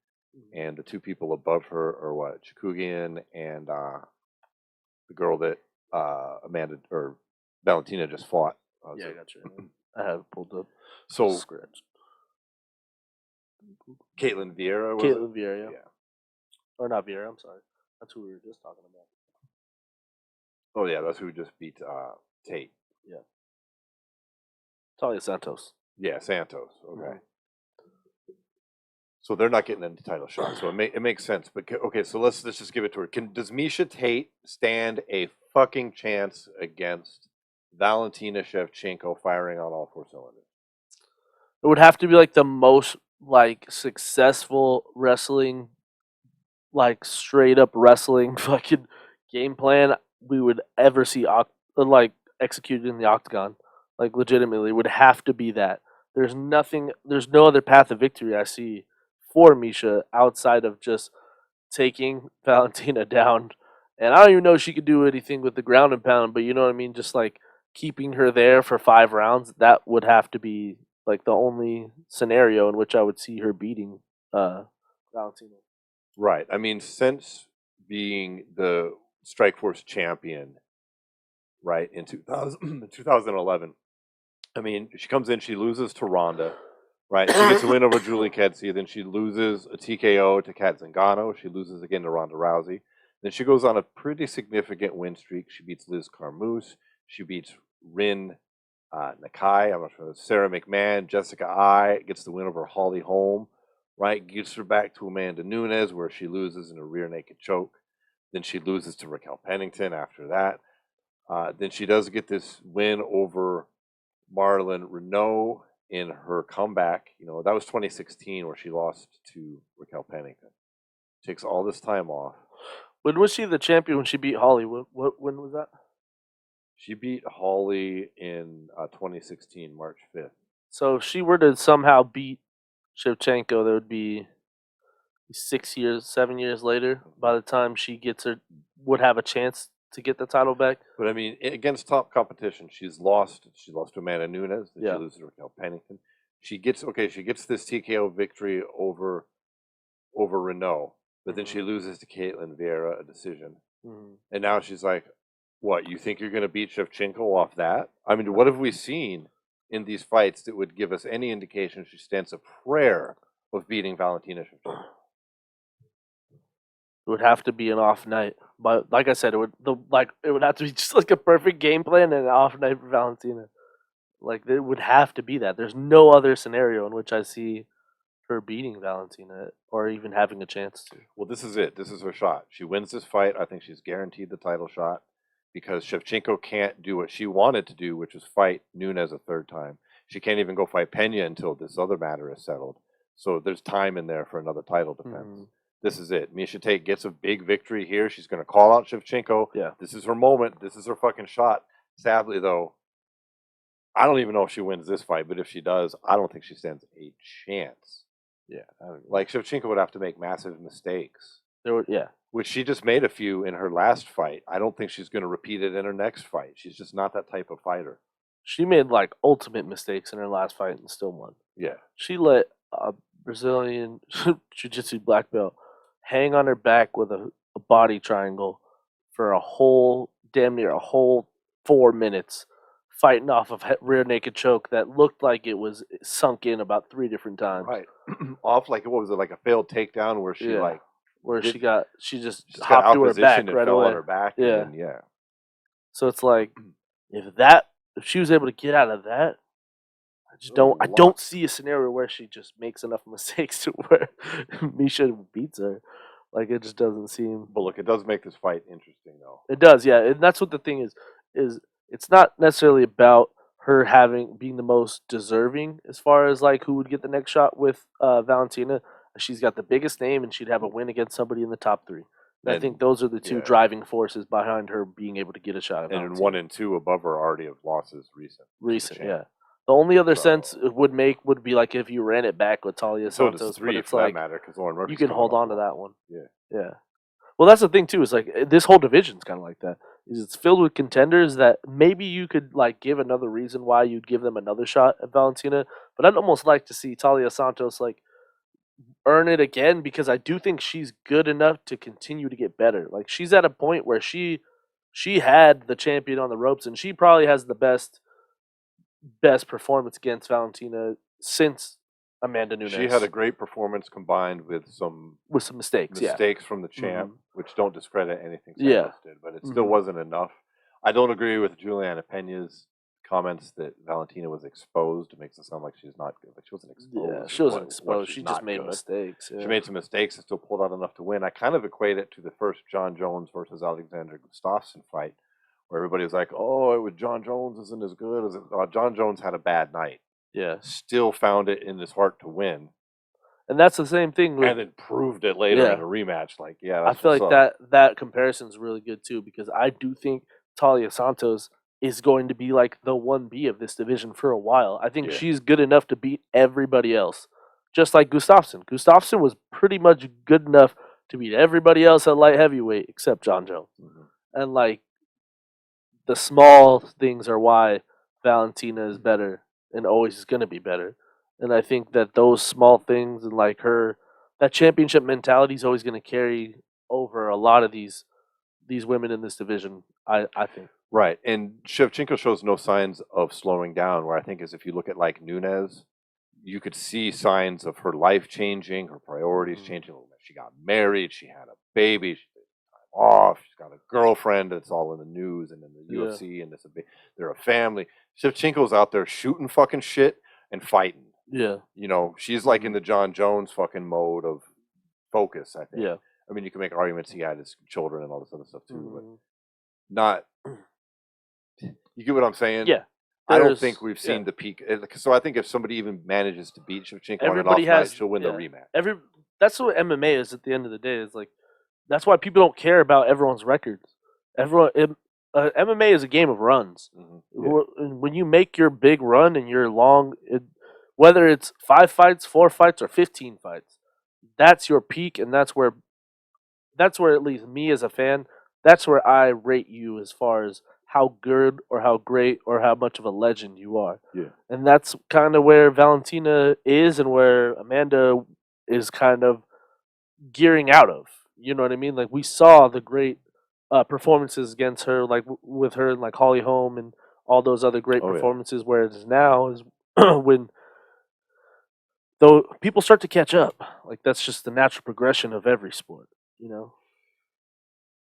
and the two people above her are what? Chikugian and the girl that Amanda or Valentina just fought. Yeah, I got you. I have it pulled up. So Script. Caitlin Vieira was Caitlin Vieira, Yeah. or not Vieira. I'm sorry. That's who we were just talking about. Oh yeah, that's who just beat Tate. Yeah. Talia Santos. Yeah, Santos. Okay. So they're not getting any title shots, so it makes sense. But okay, so let's just give it to her. Does Miesha Tate stand a fucking chance against Valentina Shevchenko firing on all four cylinders? It would have to be like the most successful wrestling, like straight up wrestling fucking game plan we would ever see executed in the octagon. Like legitimately, it would have to be that. There's no other path of victory I see for Miesha outside of just taking Valentina down. And I don't even know if she could do anything with the ground and pound, but you know what I mean? Just like keeping her there for 5 rounds, that would have to be like the only scenario in which I would see her beating Valentina. Right. I mean, since being the Strikeforce champion, right, in 2011, I mean, she comes in, she loses to Ronda, right? She gets a win over Julie Kedzie, then she loses a TKO to Kat Zingano. She loses again to Ronda Rousey. Then she goes on a pretty significant win streak. She beats Liz Carmouche. She beats Rin Nakai. I'm not sure. Sarah McMahon, Jessica Ai gets the win over Holly Holm, right? Gets her back to Amanda Nunes, where she loses in a rear naked choke. Then she loses to Raquel Pennington after that. Then she does get this win over Marlon Renault in her comeback. That was 2016 where she lost to Raquel Pennington. Takes all this time off. When was she the champion when she beat Holly? When was that? She beat Holly in 2016, March 5th. So if she were to somehow beat Shevchenko, that would be 7 years later. By the time she would have a chance to get the title back. But I mean, against top competition, she's lost. She lost to Amanda Nunes. Then she loses to Raquel Pennington. She gets this TKO victory over Renault, but then she loses to Caitlin Vieira, a decision. And now she's like, what, you think you're going to beat Shevchenko off that? I mean, what have we seen in these fights that would give us any indication she stands a prayer of beating Valentina Shevchenko? It would have to be an off night, but like I said, it would have to be just like a perfect game plan and an off night for Valentina. Like it would have to be that. There's no other scenario in which I see her beating Valentina or even having a chance to. Well, this is it. This is her shot. She wins this fight. I think she's guaranteed the title shot because Shevchenko can't do what she wanted to do, which was fight Nunes a third time. She can't even go fight Pena until this other matter is settled. So there's time in there for another title defense. This is it. Miesha Tate gets a big victory here. She's going to call out Shevchenko. Yeah. This is her moment. This is her fucking shot. Sadly, though, I don't even know if she wins this fight, but if she does, I don't think she stands a chance. Yeah. Like, Shevchenko would have to make massive mistakes. Yeah. Which she just made a few in her last fight. I don't think she's going to repeat it in her next fight. She's just not that type of fighter. she made like ultimate mistakes in her last fight and still won. Yeah. She let a Brazilian jiu-jitsu black belt hang on her back with a body triangle for damn near a whole 4 minutes, fighting off of rear naked choke that looked like it was sunk in about 3 different times. Right. Off like, what was it, like a failed takedown where she Yeah. Where she just got hopped to her outpositioned back and right fell away. on her back. Yeah. And then, yeah. So it's like if she was able to get out of that, I don't see a scenario where she just makes enough mistakes to where Miesha beats her. Like it just doesn't seem. But look, it does make this fight interesting, though. It does, yeah, and that's what the thing is it's not necessarily about her being the most deserving as far as like who would get the next shot with Valentina. She's got the biggest name, and she'd have a win against somebody in the top 3. And I think those are the two driving forces behind her being able to get a shot at Valentina. And 1 and 2 above her already have losses recent. Yeah. The only other sense it would be like if you ran it back with Talia So Santos, does 3 but it's for like that matter, because Lauren Murphy's you can hold coming on to off that one. Yeah. Yeah. Well, that's the thing too. Is like this whole division's kind of like that. Is it's filled with contenders that maybe you could like give another reason why you'd give them another shot at Valentina. But I'd almost like to see Talia Santos like earn it again because I do think she's good enough to continue to get better. Like she's at a point where she had the champion on the ropes, and she probably has the best performance against Valentina since Amanda Nunes. She had a great performance combined with some mistakes from the champ, which don't discredit anything Yeah. Santos did, but it still wasn't enough. I don't agree with Juliana Pena's comments that Valentina was exposed. It makes it sound like she's not good. Like she wasn't exposed. Yeah, she wasn't exposed. She just made mistakes. Yeah. She made some mistakes and still pulled out enough to win. I kind of equate it to the first John Jones versus Alexander Gustafsson fight, where everybody was like, "Oh, John Jones isn't as good as it." John Jones had a bad night. Yeah. Still found it in his heart to win. And that's the same thing with, and then proved it later in a rematch. Like, yeah, I that's feel what's like up. that comparison is really good too because I do think Talia Santos is going to be like the 1B of this division for a while. I think Yeah. she's good enough to beat everybody else, just like Gustafsson. Gustafsson was pretty much good enough to beat everybody else at light heavyweight except John Jones. And like the small things are why Valentina is better and always is going to be better. And I think that those small things and like that championship mentality is always going to carry over a lot of these women in this division. I think. Right, and Shevchenko shows no signs of slowing down. Where I think is if you look at like Nunes, you could see signs of her life changing, her priorities changing. She got married, she had a baby, she took time off, she's got a girlfriend that's all in the news and in the UFC, and they're a family. Shevchenko's out there shooting fucking shit and fighting. Yeah. You know, she's like in the John Jones fucking mode of focus, I think. Yeah. I mean, you can make arguments he had his children and all this other stuff too, but not. You get what I'm saying? Yeah. I don't think we've seen the peak. So I think if somebody even manages to beat Shevchenko on an off night, she'll win the rematch. That's what MMA is at the end of the day. Is like that's why people don't care about everyone's records. MMA is a game of runs. When you make your big run and you're long, whether it's 5 fights, 4 fights, or 15 fights, that's your peak, and that's where at least me as a fan, that's where I rate you as far as how good or how great or how much of a legend you are. Yeah. And that's kind of where Valentina is and where Amanda is kind of gearing out of. You know what I mean? Like we saw the great performances against her, like with her and like Holly Holm and all those other great performances. Where it is now is when though people start to catch up. Like that's just the natural progression of every sport, you know.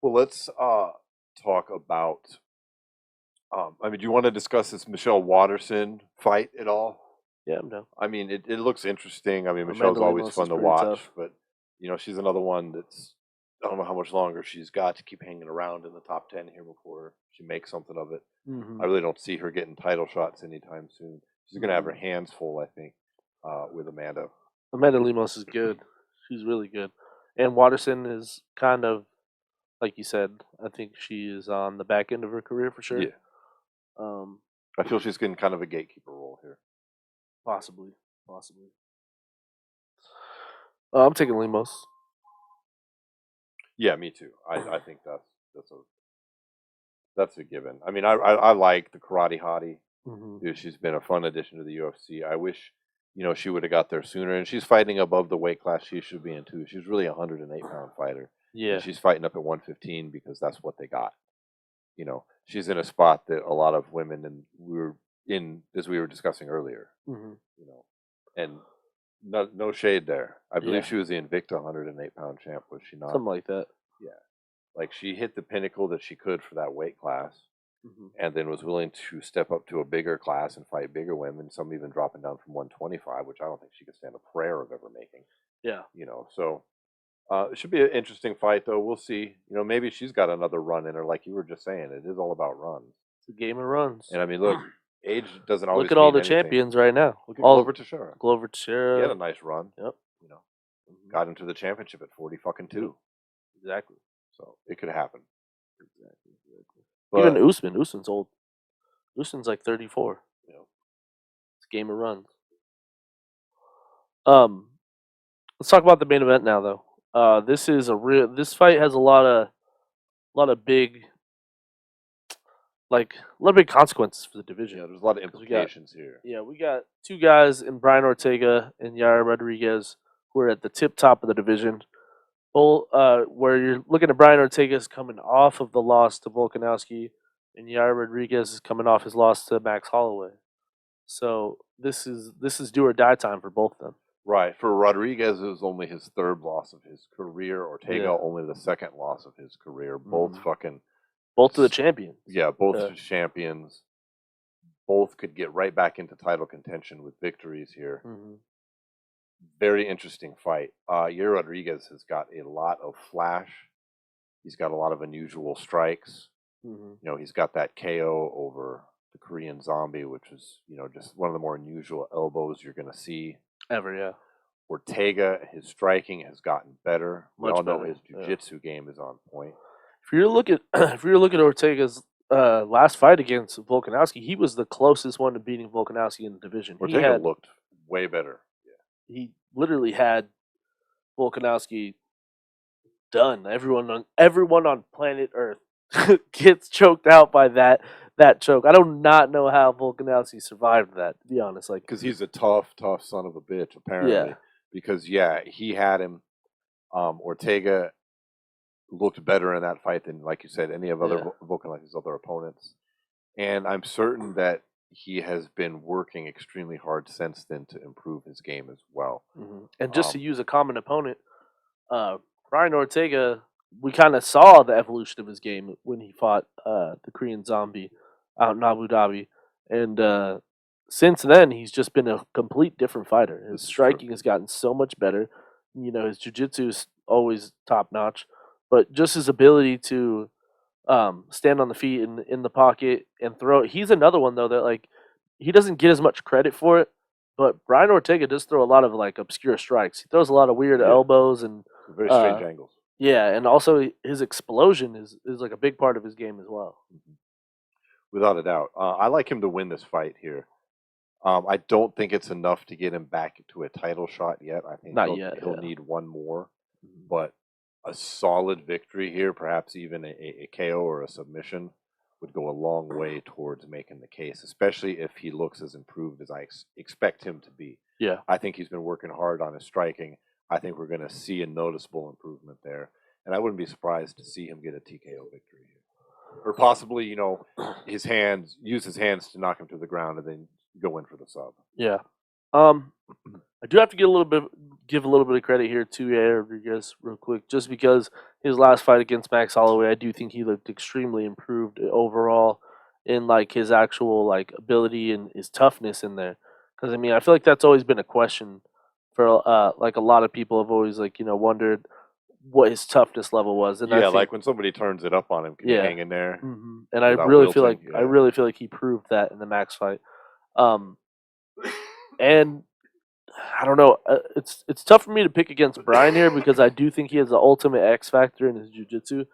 Well, let's talk about. I mean, do you want to discuss this Michelle Waterson fight at all? Yeah, I'm down. I mean, it looks interesting. I mean, Michelle's always fun to watch, but you know, she's another one that's. I don't know how much longer she's got to keep hanging around in the top 10 here before she makes something of it. I really don't see her getting title shots anytime soon. She's going to have her hands full, I think, with Amanda. Amanda Lemos is good. She's really good. And Waterson is kind of, like you said, I think she is on the back end of her career for sure. Yeah. I feel she's getting kind of a gatekeeper role here. Possibly. I'm taking Lemos. Yeah, me too. I think that's a given. I mean, I like the karate hottie. Dude, she's been a fun addition to the UFC. I wish, she would have got there sooner. And she's fighting above the weight class she should be in too. She's really a 108-pound fighter. Yeah. And she's fighting up at 115 because that's what they got. She's in a spot that a lot of women, and we were in, as we were discussing earlier, and no shade there. I believe she was the Invicta 108-pound champ, was she not? Something like that. Yeah. Like, she hit the pinnacle that she could for that weight class, and then was willing to step up to a bigger class and fight bigger women, some even dropping down from 125, which I don't think she could stand a prayer of ever making. Yeah. So it should be an interesting fight, though. We'll see. Maybe she's got another run in her, like you were just saying. It is all about runs. It's a game of runs. And I mean, look, age doesn't always. Look at all the anything. Champions right now. Look at Glover Teixeira. Glover Teixeira. He had a nice run. Yep. Got him to the championship at 40-2. Exactly. So it could happen. Exactly. But, even Usman. Usman's old. Usman's like 34. It's a game of runs. Let's talk about the main event now, though. This is this fight has a lot of big, consequences for the division. Yeah, there's a lot of implications here. Yeah, we got two guys in Brian Ortega and Jarrod Rodríguez who are at the top of the division. Where you're looking at Brian Ortega's coming off of the loss to Volkanovski, and Jarrod Rodríguez is coming off his loss to Max Holloway. So this is do or die time for both of them. Right. For Rodríguez, it was only his third loss of his career. Ortega only the second loss of his career. Both both of the champions. Yeah, both champions. Both could get right back into title contention with victories here. Very interesting fight. Jarrod Rodríguez has got a lot of flash. He's got a lot of unusual strikes. He's got that KO over the Korean Zombie, which is, just one of the more unusual elbows you're going to see. Ever, yeah. Ortega, his striking has gotten better. We all know better. his jiu-jitsu game is on point. If you look at Ortega's last fight against Volkanovski, he was the closest one to beating Volkanovski in the division. Ortega looked way better. He literally had Volkanovski done. Everyone on planet Earth gets choked out by that choke. I do not know how Volkanovski survived that, to be honest. Because he's a tough son of a bitch, apparently. Yeah. Because he had him. Ortega looked better in that fight than, like you said, any of Volkanovski's other opponents. And I'm certain that he has been working extremely hard since then to improve his game as well. And just to use a common opponent, Brian Ortega, we kind of saw the evolution of his game when he fought the Korean Zombie out in Abu Dhabi. And since then, he's just been a complete different fighter. His striking has gotten so much better. His jiu-jitsu is always top-notch. But just his ability to stand on the feet in the pocket and throw. He's another one, though, that he doesn't get as much credit for it. But Brian Ortega does throw a lot of obscure strikes. He throws a lot of weird elbows and very strange angles. Yeah, and also his explosion is a big part of his game as well. Without a doubt. I like him to win this fight here. I don't think it's enough to get him back to a title shot yet. I think he'll need one more. But a solid victory here, perhaps even a KO or a submission, would go a long way towards making the case, especially if he looks as improved as I expect him to be. Yeah. I think he's been working hard on his striking. I think we're going to see a noticeable improvement there. And I wouldn't be surprised to see him get a TKO victory here. Or possibly, use his hands to knock him to the ground and then go in for the sub. Yeah. I do have to give a little bit of credit here to Rodríguez real quick, just because his last fight against Max Holloway, I do think he looked extremely improved overall in his actual ability and his toughness in there. Because I feel like that's always been a question for a lot of people have always wondered what his toughness level was. And I think, when somebody turns it up on him, can he hang in there? And I really feel like he proved that in the Max fight. And I don't know. It's tough for me to pick against Brian here because I do think he has the ultimate X factor in his jiu-jitsu.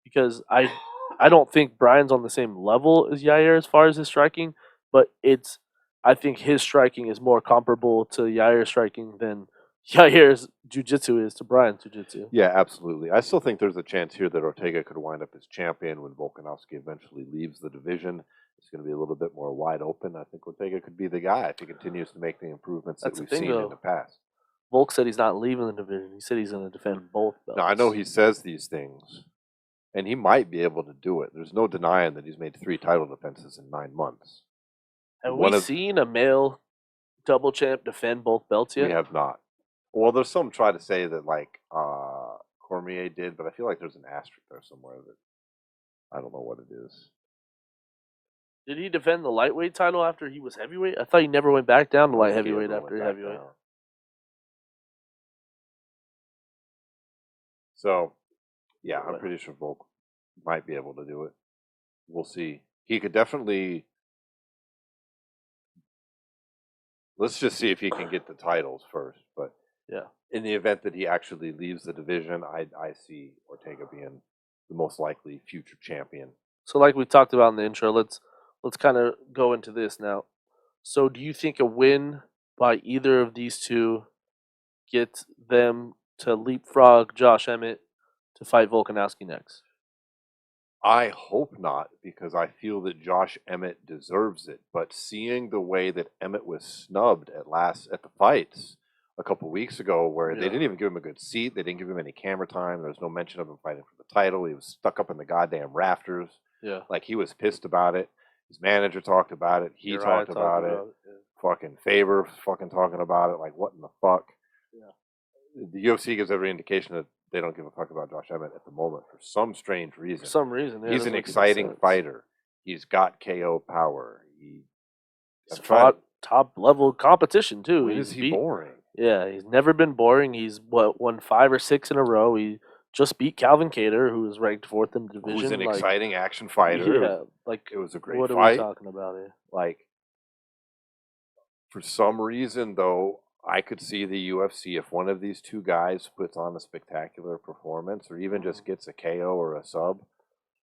Because I don't think Brian's on the same level as Yair as far as his striking, but I think his striking is more comparable to Yair's striking than Yair's jiu-jitsu is to Brian's jiu-jitsu. Yeah, absolutely. I still think there's a chance here that Ortega could wind up as champion when Volkanovski eventually leaves the division. it's going to be a little bit more wide open. I think Ortega could be the guy if he continues to make the improvements That's that the we've thing, seen in though. the past. Volk said he's not leaving the division. He said he's going to defend both belts. Now, I know he says these things, and he might be able to do it. There's no denying that he's made 3 title defenses in 9 months. Have we seen a male double champ defend both belts yet? We have not. Well, there's some try to say that, like, Cormier did, but I feel like there's an asterisk there somewhere that I don't know what it is. Did he defend the lightweight title after he was heavyweight? I thought he never went back down to light heavyweight after heavyweight. Down. So, yeah, I'm pretty sure Volk might be able to do it. We'll see. He could definitely. Let's just see if he can get the titles first. But yeah, in the event that he actually leaves the division, I see Ortega being the most likely future champion. So, like we talked about in the intro, let's kind of go into this now. So, do you think a win by either of these two gets them to leapfrog Josh Emmett to fight Volkanovski next? I hope not, because I feel that Josh Emmett deserves it. But seeing the way that Emmett was snubbed at the fights a couple weeks ago, where they didn't even give him a good seat, they didn't give him any camera time, there was no mention of him fighting for the title. He was stuck up in the goddamn rafters. Yeah, like he was pissed about it. His manager talked about it. He talked about it. Yeah. Fucking Faber fucking talking about it. Like, what in the fuck? Yeah. The UFC gives every indication that they don't give a fuck about Josh Emmett at the moment for some strange reason. For some reason, yeah, he's an exciting fighter. He's got KO power. He's fought top level competition too. When is he boring? Yeah, he's never been boring. He's won 5 or 6 in a row. He just beat Calvin Kattar, who was ranked 4th in the division. Who's an exciting action fighter. Yeah, like it was a great fight. What are we talking about here? Like, for some reason, though, I could see the UFC, if one of these two guys puts on a spectacular performance or even just gets a KO or a sub,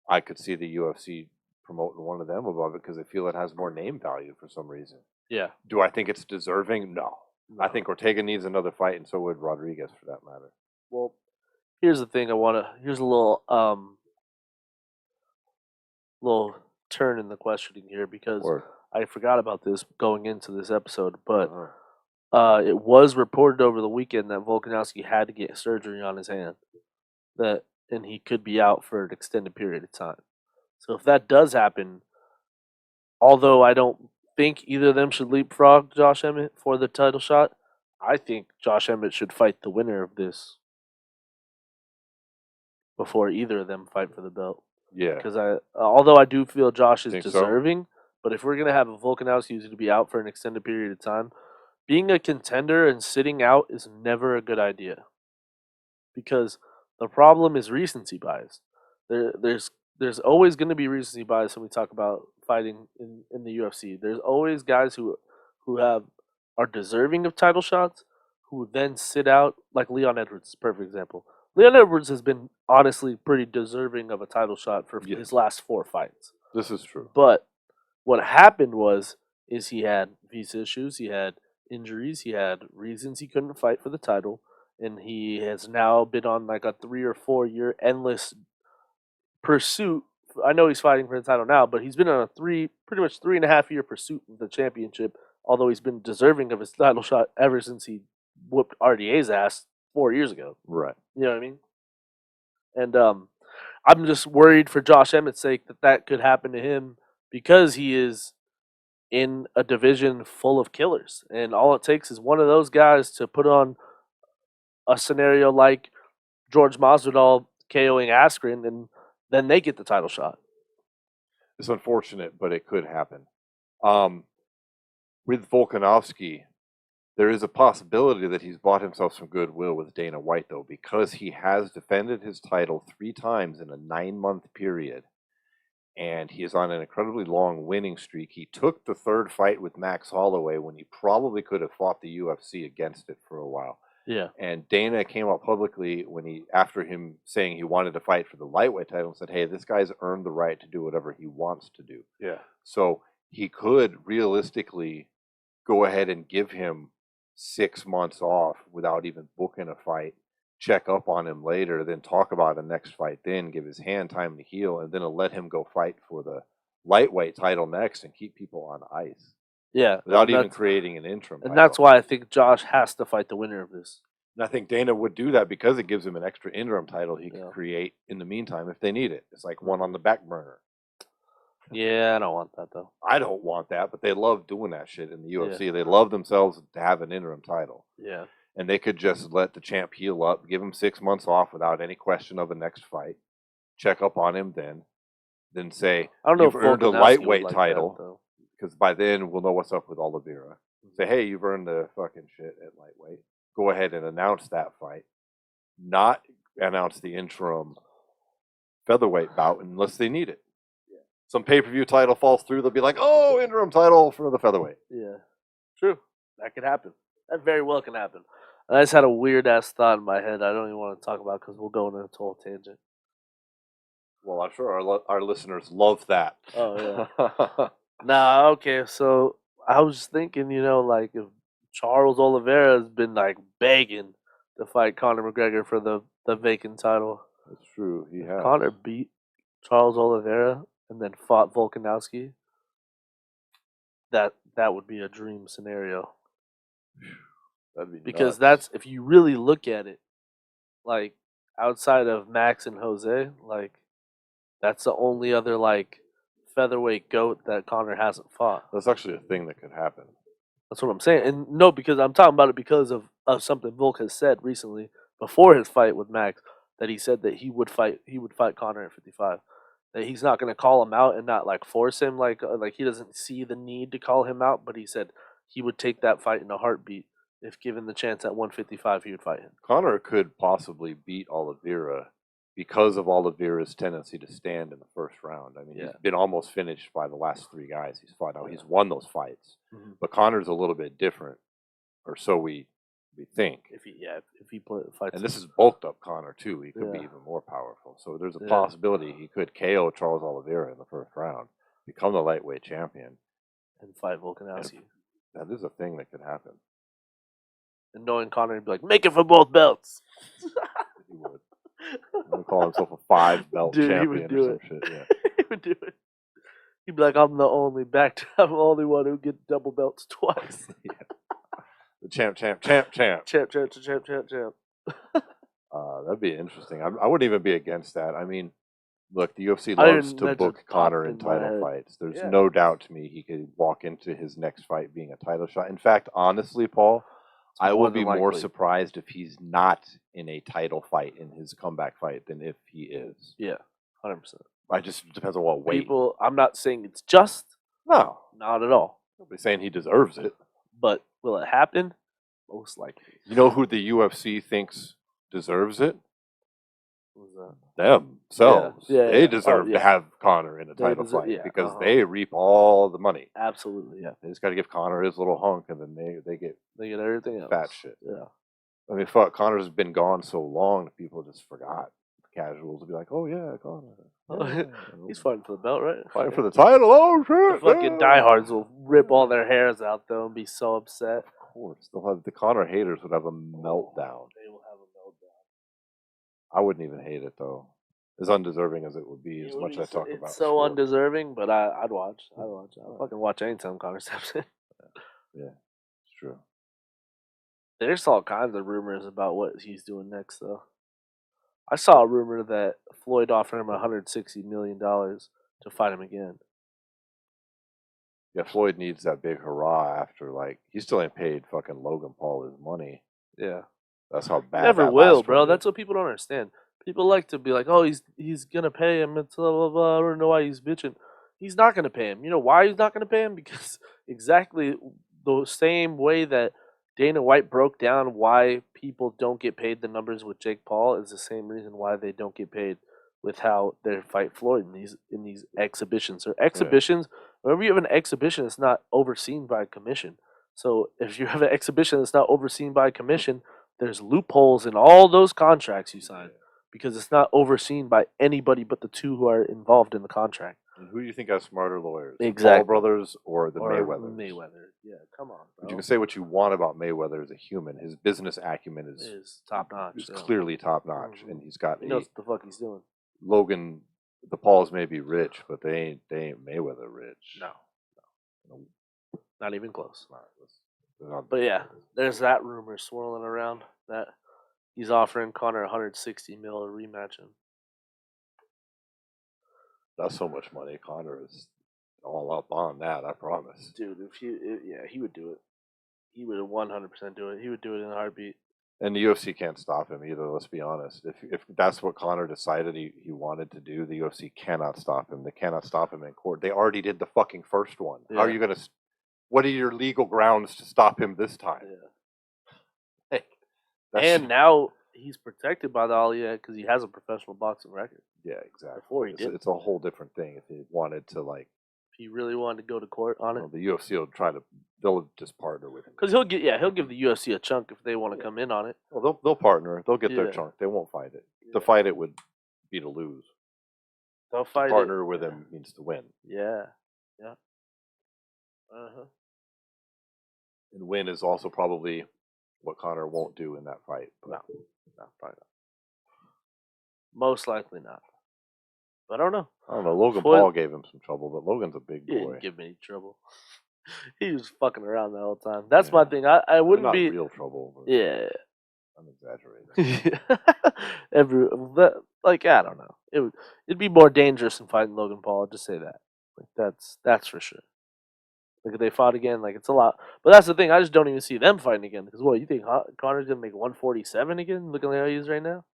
I could see the UFC promoting one of them above it because they feel it has more name value for some reason. Yeah. Do I think it's deserving? No. I think Ortega needs another fight, and so would Rodríguez, for that matter. Well, here's the thing. Here's a little turn in the questioning here because I forgot about this going into this episode, but it was reported over the weekend that Volkanovski had to get surgery on his hand, and he could be out for an extended period of time. So if that does happen, although I don't think either of them should leapfrog Josh Emmett for the title shot, I think Josh Emmett should fight the winner of this before either of them fight for the belt. Yeah. Because although I do feel Josh is deserving, but if we're going to have a Volkanovski who's going to be out for an extended period of time, being a contender and sitting out is never a good idea. Because the problem is recency bias. There's always going to be recency bias when we talk about fighting in the UFC. There's always guys who are deserving of title shots who then sit out, like Leon Edwards is a perfect example. Leon Edwards has been honestly pretty deserving of a title shot for his last 4 fights. This is true. But what happened is he had visa issues, he had injuries, he had reasons he couldn't fight for the title, and he has now been on like a 3 or 4 year endless pursuit. I know he's fighting for the title now, but he's been on a pretty much 3.5 year pursuit of the championship, although he's been deserving of his title shot ever since he whooped RDA's ass 4 years ago. Right. You know what I mean? And I'm just worried for Josh Emmett's sake that could happen to him because he is in a division full of killers. And all it takes is one of those guys to put on a scenario like George Masvidal KOing Askren, and then they get the title shot. It's unfortunate, but it could happen. With Volkanovski, there is a possibility that he's bought himself some goodwill with Dana White, though, because he has defended his title 3 times in a 9-month period, and he is on an incredibly long winning streak. He took the 3rd fight with Max Holloway when he probably could have fought the UFC against it for a while. Yeah. And Dana came out publicly after him saying he wanted to fight for the lightweight title and said, hey, this guy's earned the right to do whatever he wants to do. Yeah. So he could realistically go ahead and give him 6 months off without even booking a fight, check up on him later, then talk about the next fight, then give his hand time to heal, and then let him go fight for the lightweight title next and keep people on ice. Yeah. Without even creating an interim title. And that's why I think Josh has to fight the winner of this. And I think Dana would do that because it gives him an extra interim title he can create in the meantime if they need it. It's like one on the back burner. Yeah, I don't want that, though. I don't want that, but they love doing that shit in the UFC. They love themselves to have an interim title. Yeah. And they could just let the champ heal up, give him 6 months off without any question of a next fight, check up on him then say, I don't know you've if earned a Volkanovski lightweight would like title, that, because by then we'll know what's up with Oliveira. Say, hey, you've earned the fucking shit at lightweight. Go ahead and announce that fight. Not announce the interim featherweight bout unless they need it. Yeah. Some pay-per-view title falls through, they'll be like, oh, interim title for the featherweight. Yeah. True. That could happen. That very well can happen. I just had a weird-ass thought in my head I don't even want to talk about because we'll go on a total tangent. Well, I'm sure our listeners love that. Oh, yeah. Nah, okay, so I was thinking, like if Charles Oliveira has been like begging to fight Conor McGregor for the vacant title. That's true. He has. Conor beat Charles Oliveira and then fought Volkanovski. That would be a dream scenario. That'd be because nuts. that's if you really look at it, like outside of Max and Jose, like that's the only other like featherweight goat that Conor hasn't fought. That's actually a thing that could happen. That's what I'm saying. And no, because I'm talking about it because of something Volk has said recently before his fight with Max, that he said that he would fight Conor at 55. That he's not going to call him out and not like force him, like he doesn't see the need to call him out, but he said he would take that fight in a heartbeat if given the chance at 155 he would fight him. Conor could possibly beat Oliveira because of Oliveira's tendency to stand in the first round. I mean, he's been almost finished by the last three guys he's fought. Now, he's won those fights. Mm-hmm. But Conor's a little bit different, or so we think. If he fights. And this is bulked up Conor, too. He could be even more powerful. So there's a possibility he could KO Charles Oliveira in the first round, become the lightweight champion. And fight Volkanovski. That is a thing that could happen. And knowing Conor, he'd be like, make it for both belts. He would. He would call himself a 5-belt champion or some shit. Yeah. He would do it. He'd be like, I'm the only one who gets double belts twice. The champ. That'd be interesting. I wouldn't even be against that. I mean, look, the UFC loves to book Conor in title fights. There's no doubt to me he could walk into his next fight being a title shot. In fact, honestly, Paul, I will be more surprised if he's not in a title fight in his comeback fight than if he is. Yeah, 100%. I just depends on what weight. I'm not saying it's just. No. Not at all. Nobody's saying he deserves it. But will it happen? Most likely. You know who the UFC thinks deserves it? Who's that? Themselves. Yeah, they deserve to have Conor in a title fight because they reap all the money. Absolutely, yeah. They just got to give Conor his little hunk, and then they get everything else. Fat shit. Yeah. I mean, fuck, Conor's been gone so long that people just forgot. Casuals will be like, oh yeah, Conor. He's fighting for the belt, right? Fighting for the title. Oh shit! The fucking diehards will rip all their hairs out though and be so upset. Of course, they'll have the Conor haters would have a meltdown. They will have a meltdown. I wouldn't even hate it though, as undeserving as it would be. As much as I talk about, it's so undeserving, but I'd watch. I'd fucking watch anytime Conor steps in. Yeah, it's true. There's all kinds of rumors about what he's doing next, though. I saw a rumor that Floyd offered him $160 million to fight him again. Yeah, Floyd needs that big hurrah after, he still ain't paid fucking Logan Paul his money. Yeah. That's how bad Never will, bro. That's what people don't understand. People like to be like, oh, he's going to pay him. It's blah, blah, blah. I don't know why he's bitching. He's not going to pay him. You know why he's not going to pay him? Because exactly the same way that Dana White broke down why people don't get paid the numbers with Jake Paul is the same reason why they don't get paid with how they fight Floyd in these exhibitions. Or exhibitions, whenever you have an exhibition, it's not overseen by a commission. So if you have an exhibition that's not overseen by a commission, there's loopholes in all those contracts you sign because it's not overseen by anybody but the two who are involved in the contract. And who do you think has smarter lawyers? Exactly. Paul brothers or the Mayweathers? Mayweather. Yeah, come on, bro. But you can say what you want about Mayweather as a human. His business acumen is top notch. It's clearly top notch, and he's got. He knows what the fuck he's doing. Logan The Pauls may be rich, but they ain't Mayweather rich. No, not even close. They're not But yeah, there's that rumor swirling around that he's offering Conor 160 mil a rematch. And that's so much money. Conor is all up on that. I promise. dude, he would do it. He would 100% do it. He would do it in a heartbeat. And the UFC can't stop him either. Let's be honest. If that's what Conor decided he wanted to do, the UFC cannot stop him. They cannot stop him in court. They already did the fucking first one. Yeah. How are you gonna? What are your legal grounds to stop him this time? Yeah. Hey, and now he's protected by the Alia because he has a professional boxing record. Yeah, exactly. Before he did, it's a whole different thing. If he wanted to, like, if he really wanted to go to court on it, the UFC will they'll just partner with him because he'll give the UFC a chunk if they want to come in on it. Well, they'll partner. They'll get their chunk. They won't fight it. To fight it would be to lose. They'll fight. To partner with him means to win. Yeah. And win is also probably what Conor won't do in that fight. No, probably not. Most likely not. But I don't know. Logan Paul gave him some trouble, but Logan's a big boy. He didn't give me any trouble. He was fucking around the whole time. That's my thing. I wouldn't be real trouble. But yeah. I'm exaggerating. I don't know. It'd be more dangerous than fighting Logan Paul. I'll just say that. Like that's for sure. Like if they fought again, like it's a lot. But that's the thing. I just don't even see them fighting again. Because what you think Conor's gonna make 147 again? Looking like how he is right now.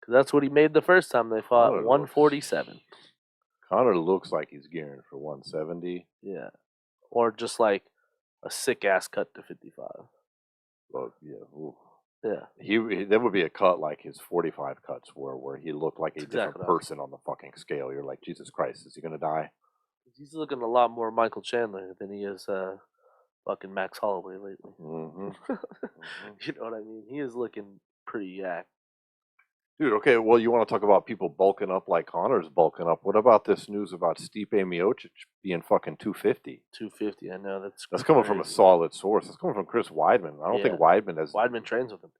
Because that's what he made the first time they fought. 147. Conor looks like he's gearing for 170. Yeah, or just like a sick ass cut to 55. Well, yeah. Ooh. Yeah. He there would be a cut like his 45 cuts were, where he looked like a different person on the fucking scale. You're like, Jesus Christ, is he gonna die? He's looking a lot more Michael Chandler than he is fucking Max Holloway lately. Mm-hmm. You know what I mean? He is looking pretty yak. Dude, okay, well, you want to talk about people bulking up like Conor's bulking up. What about this news about Stipe Miocic being fucking 250? 250, I know. That's coming from a solid source. That's coming from Chris Weidman. I don't think Weidman trains with him.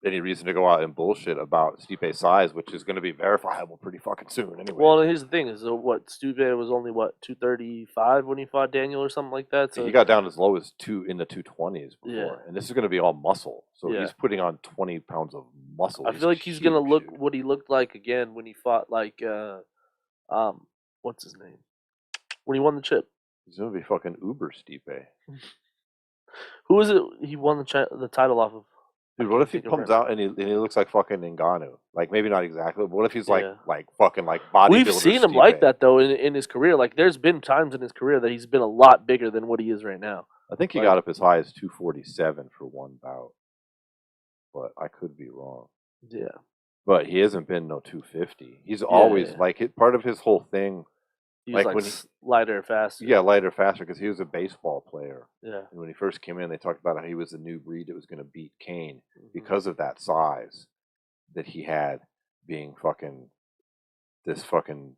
Any reason to go out and bullshit about Stipe's size, which is going to be verifiable pretty fucking soon anyway. Well, here's the thing: is Stipe was only 235 when he fought Daniel or something like that. So he got down as low as in the 220s before, and this is going to be all muscle. So he's putting on 20 pounds of muscle. I feel like he's going to look what he looked like again when he fought what's his name? When he won the chip. He's going to be fucking uber Stipe. Who is it? He won the title off of. Dude, what if he comes out and he looks like fucking Ngannou? Like, maybe not exactly, but what if he's like fucking like bodybuilder? We've seen him like that though in his career. Like, there's been times in his career that he's been a lot bigger than what he is right now. I think he got up as high as 247 for one bout, but I could be wrong. Yeah, but he hasn't been no 250. He's always like part of his whole thing. He was like when lighter, faster. Yeah, lighter, faster, because he was a baseball player. Yeah. And when he first came in, they talked about how he was a new breed that was going to beat Kane because of that size that he had, being this fucking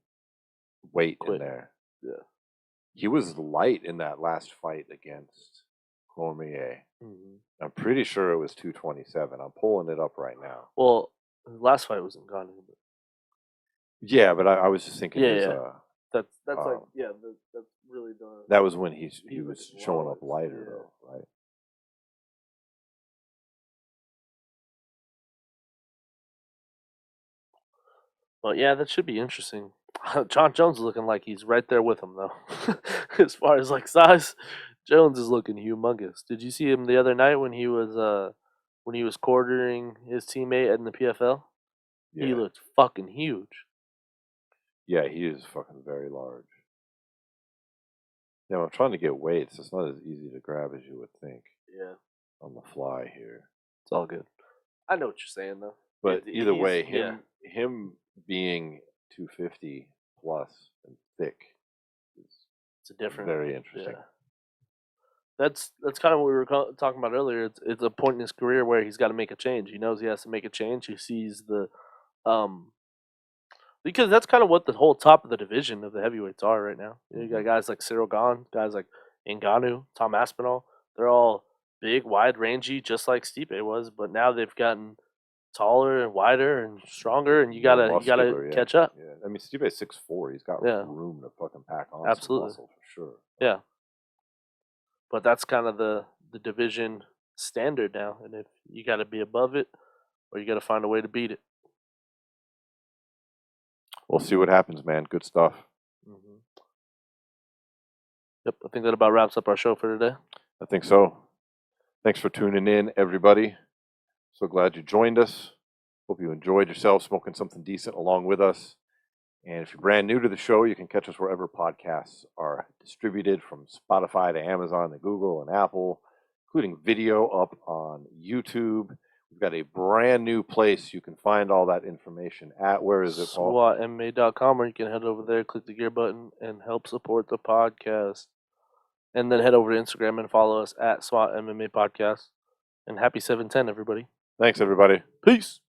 weight in there. Yeah. He was light in that last fight against Cormier. I'm pretty sure it was 227. I'm pulling it up right now. Well, the last fight was in Ghana. Yeah, but I was just thinking. That's that's really the. That was when he was showing up lighter though, right? But yeah, that should be interesting. John Jones is looking like he's right there with him though. As far as like size, Jones is looking humongous. Did you see him the other night when he was quartering his teammate in the PFL? Yeah. He looked fucking huge. Yeah, he is fucking very large. Yeah, I'm trying to get weights. It's not as easy to grab as you would think. Yeah. On the fly here. It's all good. I know what you're saying though. But either way, him being 250 plus and thick it's a different. Very interesting. Yeah. That's kind of what we were talking about earlier. It's a point in his career where he's got to make a change. He knows he has to make a change. He sees the because that's kind of what the whole top of the division of the heavyweights are right now. You got guys like Cyril Gane, guys like Ngannou, Tom Aspinall. They're all big, wide, rangy, just like Stipe was. But now they've gotten taller and wider and stronger, and you More gotta muscular, yeah. catch up. Yeah, I mean, Stipe's 6'4". He's got Yeah. room to fucking pack on Absolutely. some muscle for sure. Yeah. But that's kind of the division standard now, and if you got to be above it, or you got to find a way to beat it. We'll see what happens, man. Good stuff. Mm-hmm. Yep, I think that about wraps up our show for today. I think so. Thanks for tuning in, everybody. So glad you joined us. Hope you enjoyed yourself smoking something decent along with us. And if you're brand new to the show, you can catch us wherever podcasts are distributed, from Spotify to Amazon to Google and Apple, including video up on YouTube. We've got a brand new place you can find all that information at. Where is it, Paul? SWAT MMA.com, or you can head over there, click the gear button, and help support the podcast. And then head over to Instagram and follow us at SWAT MMA Podcast. And happy 7/10, everybody. Thanks, everybody. Peace.